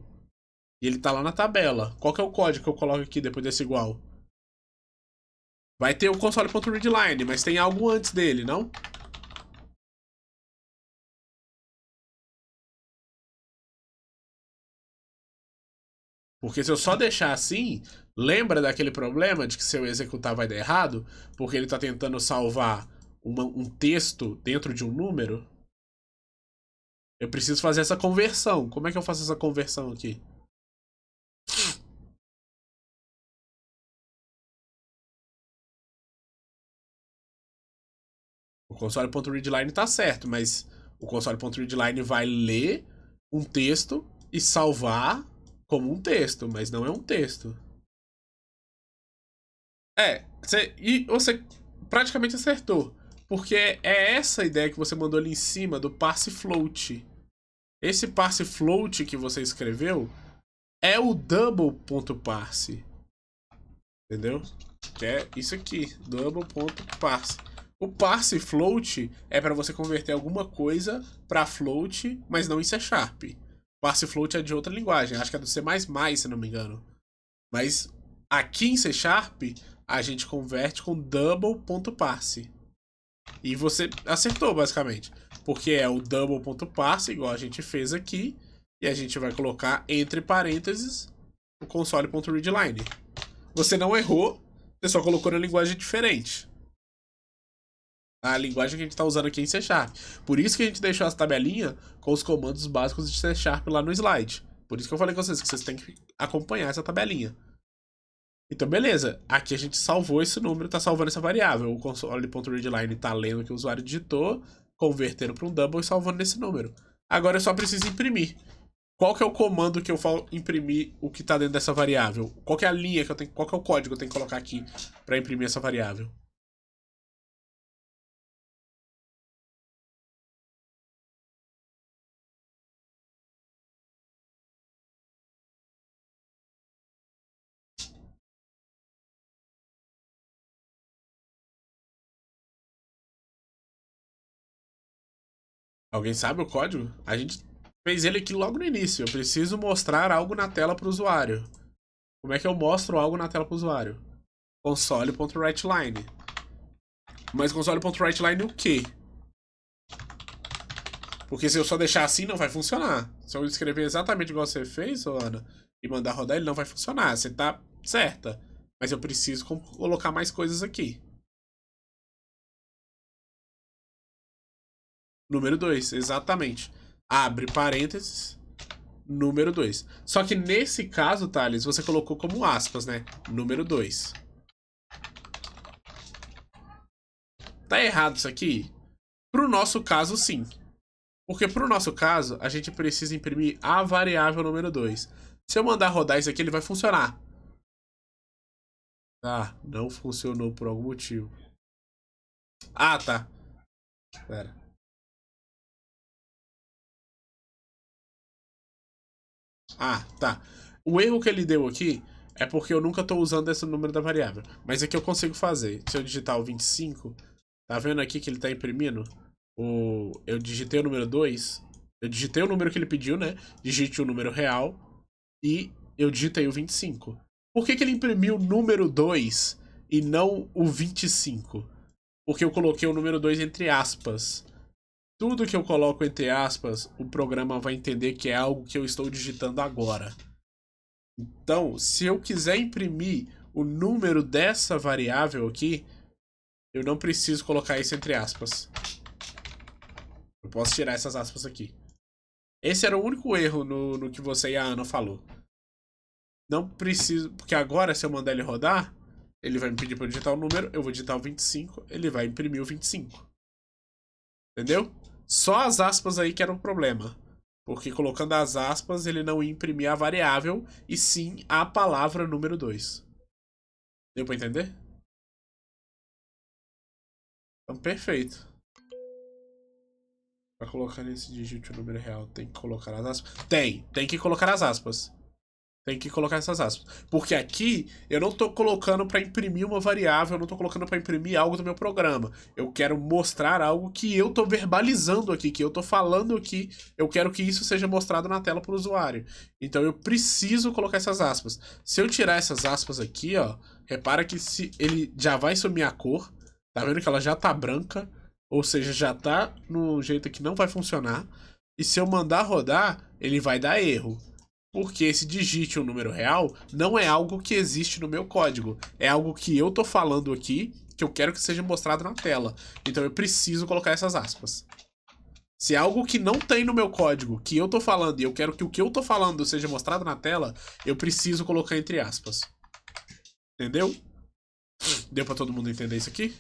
E ele tá lá na tabela. Qual que é o código que eu coloco aqui depois desse igual? Vai ter o console.readline, mas tem algo antes dele, não? Porque se eu só deixar assim, lembra daquele problema de que se eu executar vai dar errado? Porque ele tá tentando salvar um texto dentro de um número? Eu preciso fazer essa conversão. Como é que eu faço essa conversão aqui? O console.readline tá certo, mas o console.readline vai ler um texto e salvar como um texto, mas não é um texto. Você praticamente acertou. Porque é essa ideia que você mandou ali em cima do parse float. Esse parse float que você escreveu é o double.parse. Entendeu? Que é isso aqui, double.parse. O parse float é para você converter alguma coisa para float, mas não em C Sharp. Parse float é de outra linguagem, acho que é do C++, se não me engano. Mas aqui em C Sharp a gente converte com double.parse. E você acertou basicamente, porque é o double.parse igual a gente fez aqui, e a gente vai colocar entre parênteses o console.readline. Você não errou, você só colocou na linguagem diferente. A linguagem que a gente está usando aqui é em C Sharp. Por isso que a gente deixou essa tabelinha com os comandos básicos de C Sharp lá no slide. Por isso que eu falei com vocês que vocês têm que acompanhar essa tabelinha. Então, beleza. Aqui a gente salvou esse número, tá salvando essa variável. O console.readline tá lendo o que o usuário digitou, convertendo para um double e salvando nesse número. Agora eu só preciso imprimir. Qual que é o comando que eu falo imprimir o que tá dentro dessa variável? Qual que é a linha que eu tenho, qual que é o código que eu tenho que colocar aqui para imprimir essa variável? Alguém sabe o código? A gente fez ele aqui logo no início. Eu preciso mostrar algo na tela para o usuário. Como é que eu mostro algo na tela para o usuário? Console.writeLine. Mas console.writeLine o quê? Porque se eu só deixar assim, não vai funcionar. Se eu escrever exatamente igual você fez, Ana, e mandar rodar, ele não vai funcionar. Você tá certa. Mas eu preciso colocar mais coisas aqui. Número 2, exatamente. Abre parênteses. Número 2. Só que nesse caso, Thales, você colocou como aspas, né? Número 2. Tá errado isso aqui? Pro nosso caso, sim. Porque pro nosso caso, a gente precisa imprimir a variável número 2. Se eu mandar rodar isso aqui, ele vai funcionar. Ah, não funcionou por algum motivo. Ah, tá. Pera. Ah, tá. O erro que ele deu aqui é porque eu nunca estou usando esse número da variável. Mas aqui eu consigo fazer. Se eu digitar o 25, tá vendo aqui que ele está imprimindo? Eu digitei o número 2. Eu digitei o número que ele pediu, né? Digite o número real. E eu digitei o 25. Por que ele imprimiu o número 2 e não o 25? Porque eu coloquei o número 2 entre aspas. Tudo que eu coloco entre aspas, o programa vai entender que é algo que eu estou digitando agora. Então, se eu quiser imprimir o número dessa variável aqui, eu não preciso colocar isso entre aspas. Eu posso tirar essas aspas aqui. Esse era o único erro no que você e a Ana falou. Não preciso, porque agora se eu mandar ele rodar, ele vai me pedir para eu digitar o número, eu vou digitar o 25, ele vai imprimir o 25. Entendeu? Só as aspas aí que era um problema. Porque colocando as aspas, ele não ia imprimir a variável, e sim a palavra número 2. Deu pra entender? Então, perfeito. Pra colocar nesse digite o número real, tem que colocar as aspas? Tem que colocar as aspas. Tem que colocar essas aspas. Porque aqui eu não tô colocando para imprimir uma variável, eu não tô colocando para imprimir algo do meu programa. Eu quero mostrar algo que eu tô verbalizando aqui, que eu tô falando aqui. Eu quero que isso seja mostrado na tela para o usuário. Então eu preciso colocar essas aspas. Se eu tirar essas aspas aqui, ó, repara que se ele já vai sumir a cor. Tá vendo que ela já tá branca? Ou seja, já tá no jeito que não vai funcionar. E se eu mandar rodar, ele vai dar erro. Porque esse digite um número real não é algo que existe no meu código. É algo que eu tô falando aqui, que eu quero que seja mostrado na tela. Então eu preciso colocar essas aspas. Se é algo que não tem no meu código, que eu tô falando, e eu quero que o que eu tô falando seja mostrado na tela, eu preciso colocar entre aspas. Entendeu? Deu pra todo mundo entender isso aqui?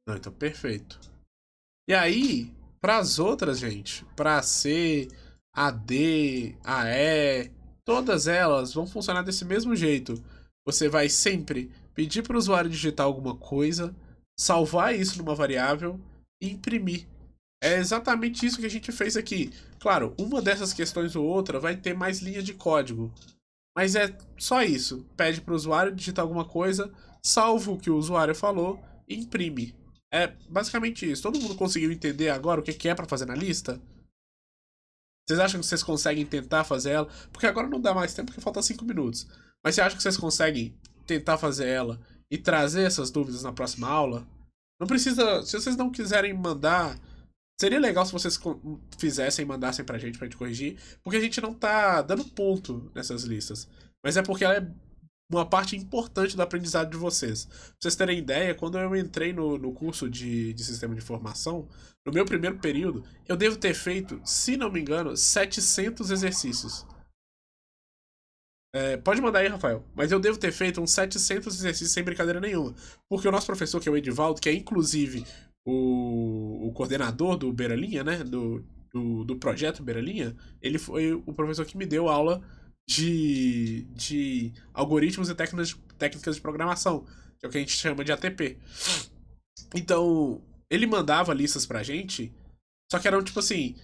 Não, então perfeito. E aí, para as outras, gente, para C, AD, AE, todas elas vão funcionar desse mesmo jeito. Você vai sempre pedir para o usuário digitar alguma coisa, salvar isso numa variável e imprimir. É exatamente isso que a gente fez aqui. Claro, uma dessas questões ou outra vai ter mais linha de código, mas é só isso. Pede para o usuário digitar alguma coisa, salva o que o usuário falou e imprime. É basicamente isso. Todo mundo conseguiu entender agora o que é para fazer na lista? Vocês acham que vocês conseguem tentar fazer ela? Porque agora não dá mais tempo porque falta 5 minutos. Mas você acha que vocês conseguem tentar fazer ela e trazer essas dúvidas na próxima aula? Não precisa. Se vocês não quiserem mandar. Seria legal se vocês fizessem e mandassem pra gente corrigir. Porque a gente não tá dando ponto nessas listas. Mas é porque ela é uma parte importante do aprendizado de vocês. Pra vocês terem ideia, quando eu entrei no curso de sistema de informação, no meu primeiro período, eu devo ter feito, se não me engano, 700 exercícios. Pode mandar aí, Rafael. Mas eu devo ter feito uns 700 exercícios sem brincadeira nenhuma. Porque o nosso professor, que é o Edivaldo, que é inclusive o coordenador do Beira Linha, né? Do projeto Beira Linha, ele foi o professor que me deu aula de algoritmos e técnicas de programação, que é o que a gente chama de ATP. Então, ele mandava listas pra gente, só que eram tipo assim: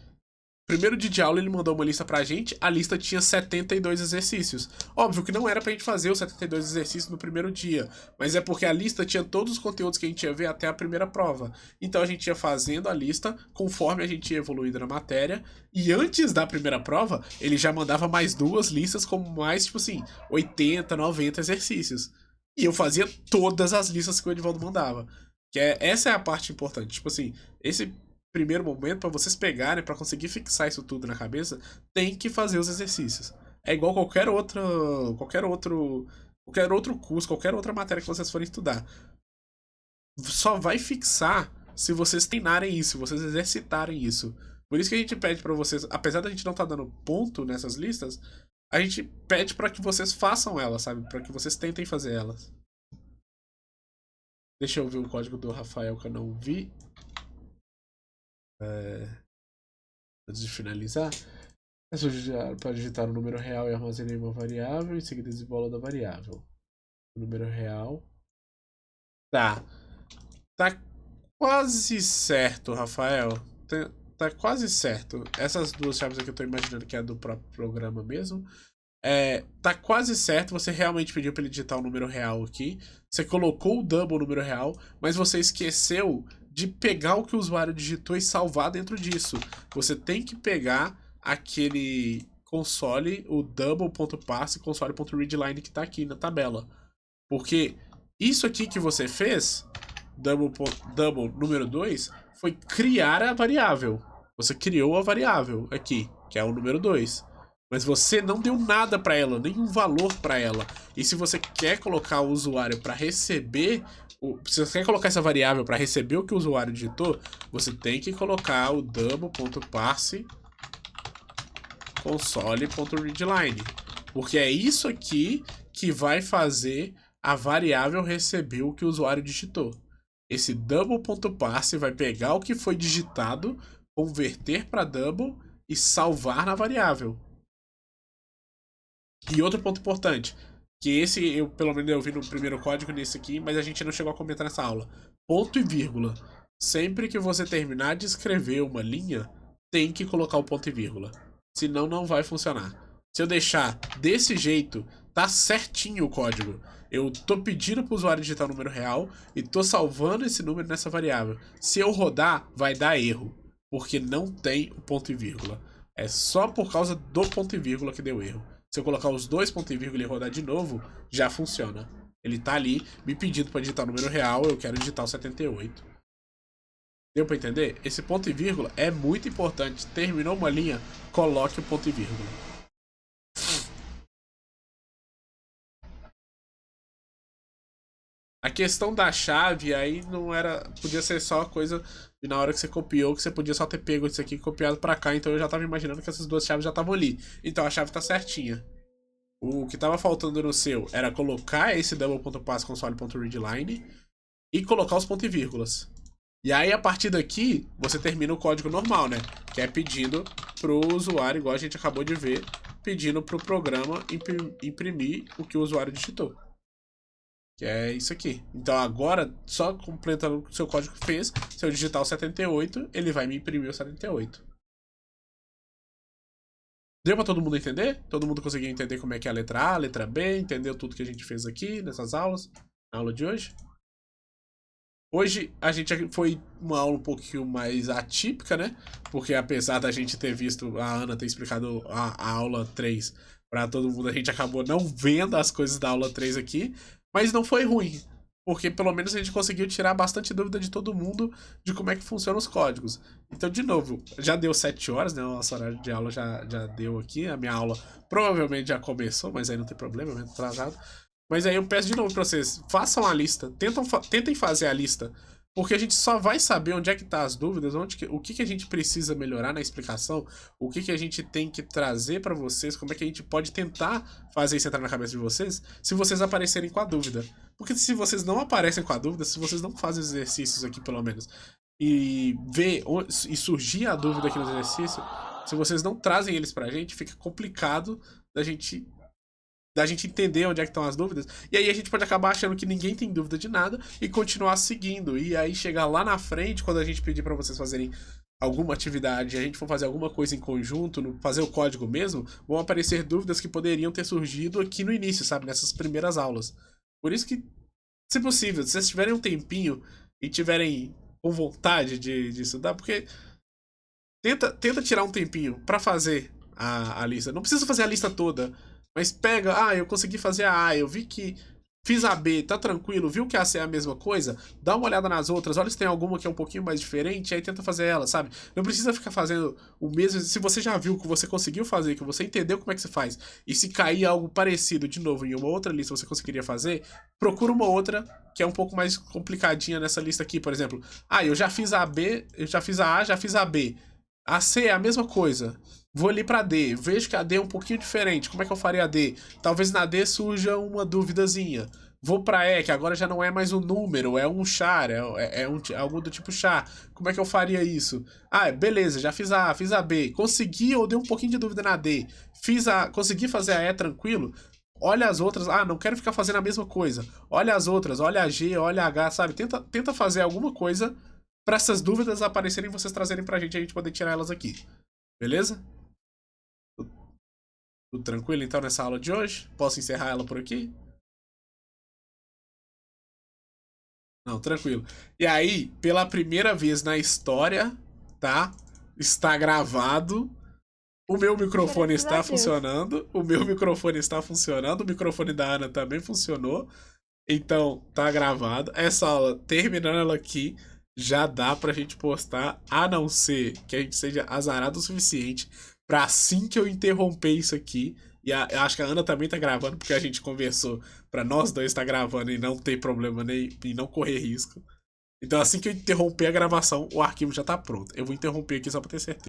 Primeiro dia de aula ele mandou uma lista pra gente, a lista tinha 72 exercícios. Óbvio que não era pra gente fazer os 72 exercícios no primeiro dia, mas é porque a lista tinha todos os conteúdos que a gente ia ver até a primeira prova. Então a gente ia fazendo a lista conforme a gente ia evoluindo na matéria, e antes da primeira prova, ele já mandava mais duas listas com mais, tipo assim, 80, 90 exercícios. E eu fazia todas as listas que o Edivaldo mandava. Essa é a parte importante. Tipo assim, esse primeiro momento, para vocês pegarem, para conseguir fixar isso tudo na cabeça, tem que fazer os exercícios. É igual qualquer outro curso, qualquer outra matéria que vocês forem estudar. Só vai fixar se vocês treinarem isso, se vocês exercitarem isso. Por isso que a gente pede para vocês, apesar da gente não estar dando ponto nessas listas, a gente pede para que vocês façam elas, sabe? Para que vocês tentem fazer elas. Deixa eu ver o código do Rafael que eu não vi. Antes de finalizar, é só para digitar o número real e armazenar uma variável, em seguida desembola da variável. O número real. Tá. Tá quase certo, Rafael. Tá quase certo. Essas duas chaves aqui eu tô imaginando que é do próprio programa mesmo. Tá quase certo. Você realmente pediu para ele digitar o número real aqui. Você colocou o double número real, mas você esqueceu de pegar o que o usuário digitou e salvar dentro disso. Você tem que pegar aquele console, o double.parse, console.readline que tá aqui na tabela. Porque isso aqui que você fez, double número 2, foi criar a variável. Você criou a variável aqui, que é o número 2. Mas você não deu nada para ela, nenhum valor para ela. E se você quer colocar o usuário para receber, se você quer colocar essa variável para receber o que o usuário digitou, você tem que colocar o double.parse console.readline. Porque é isso aqui que vai fazer a variável receber o que o usuário digitou. Esse double.parse vai pegar o que foi digitado, converter para double e salvar na variável. E outro ponto importante, que esse eu pelo menos eu vi no primeiro código nesse aqui, mas a gente não chegou a comentar nessa aula. Ponto e vírgula. Sempre que você terminar de escrever uma linha, tem que colocar o ponto e vírgula. Senão não vai funcionar. Se eu deixar desse jeito, tá certinho o código. Eu tô pedindo pro usuário digitar o número real e tô salvando esse número nessa variável. Se eu rodar, vai dar erro, porque não tem o ponto e vírgula. É só por causa do ponto e vírgula que deu erro. Se eu colocar os dois pontos e vírgula e rodar de novo, já funciona. Ele tá ali me pedindo para digitar o número real, eu quero digitar o 78. Deu para entender? Esse ponto e vírgula é muito importante. Terminou uma linha, coloque o ponto e vírgula. A questão da chave aí não era. Podia ser só coisa de na hora que você copiou, que você podia só ter pego isso aqui e copiado pra cá. Então eu já tava imaginando que essas duas chaves já estavam ali. Então a chave tá certinha. O que tava faltando no seu era colocar esse double.pass console.readline e colocar os pontos e vírgulas. E aí a partir daqui você termina o código normal, né? Que é pedindo pro usuário, igual a gente acabou de ver, pedindo pro programa imprimir o que o usuário digitou. Que é isso aqui. Então agora, só completando o que o seu código fez, se eu digitar o 78, ele vai me imprimir o 78. Deu pra todo mundo entender? Todo mundo conseguiu entender como é que é a letra A, a letra B, entendeu tudo que a gente fez aqui nessas aulas, na aula de hoje? Hoje a gente foi uma aula um pouquinho mais atípica, né? Porque apesar da gente ter visto, a Ana ter explicado a aula 3 pra todo mundo, a gente acabou não vendo as coisas da aula 3 aqui. Mas não foi ruim, porque pelo menos a gente conseguiu tirar bastante dúvida de todo mundo de como é que funcionam os códigos. Então, de novo, já deu 7 horas, né? O nosso horário de aula já deu aqui. A minha aula provavelmente já começou, mas aí não tem problema, eu entro atrasado. Mas aí eu peço de novo pra vocês, façam a lista, tentem fazer a lista, porque a gente só vai saber onde é que tá as dúvidas, o que a gente precisa melhorar na explicação, o que a gente tem que trazer pra vocês, como é que a gente pode tentar fazer isso entrar na cabeça de vocês, se vocês aparecerem com a dúvida. Porque se vocês não aparecem com a dúvida, se vocês não fazem os exercícios aqui pelo menos, e surgir a dúvida aqui no exercício, se vocês não trazem eles pra gente, fica complicado da gente entender onde é que estão as dúvidas, e aí a gente pode acabar achando que ninguém tem dúvida de nada e continuar seguindo, e aí chegar lá na frente, quando a gente pedir para vocês fazerem alguma atividade e a gente for fazer alguma coisa em conjunto, fazer o código mesmo, vão aparecer dúvidas que poderiam ter surgido aqui no início, sabe? Nessas primeiras aulas. Por isso que, se possível, se vocês tiverem um tempinho e tiverem com vontade de estudar, porque tenta tirar um tempinho pra fazer a lista. Não precisa fazer a lista toda, mas pega, eu consegui fazer a A, eu vi que fiz a B, tá tranquilo, viu que a C é a mesma coisa, dá uma olhada nas outras, olha se tem alguma que é um pouquinho mais diferente, aí tenta fazer ela, sabe? Não precisa ficar fazendo o mesmo, se você já viu que você conseguiu fazer, que você entendeu como é que você faz, e se cair algo parecido de novo em uma outra lista você conseguiria fazer, procura uma outra que é um pouco mais complicadinha nessa lista aqui, por exemplo. Eu já fiz a B, eu já fiz a A, já fiz a B. A C é a mesma coisa. Vou ali pra D, vejo que a D é um pouquinho diferente. Como é que eu faria a D? Talvez na D surja uma duvidazinha. Vou pra E, que agora já não é mais um número, é um char, algo do tipo char. Como é que eu faria isso? Beleza, já fiz a A, fiz a B. Consegui ou dei um pouquinho de dúvida na D. Consegui fazer a E tranquilo. Olha as outras. Não quero ficar fazendo a mesma coisa. Olha as outras, olha a G, olha a H, sabe? Tenta fazer alguma coisa pra essas dúvidas aparecerem e vocês trazerem pra gente e a gente poder tirar elas aqui. Beleza? Tudo tranquilo então nessa aula de hoje? Posso encerrar ela por aqui? Não, tranquilo. E aí, pela primeira vez na história, tá? Está gravado. O meu microfone Graças a está Deus. funcionando. O meu microfone está funcionando. O microfone da Ana também funcionou. Então, tá gravado. Essa aula, terminando ela aqui, já dá pra gente postar, a não ser que a gente seja azarado o suficiente pra assim que eu interromper isso aqui. Eu acho que a Ana também tá gravando, porque a gente conversou pra nós dois estar gravando e não ter problema nem e não correr risco. Então, assim que eu interromper a gravação, o arquivo já tá pronto. Eu vou interromper aqui só pra ter certeza.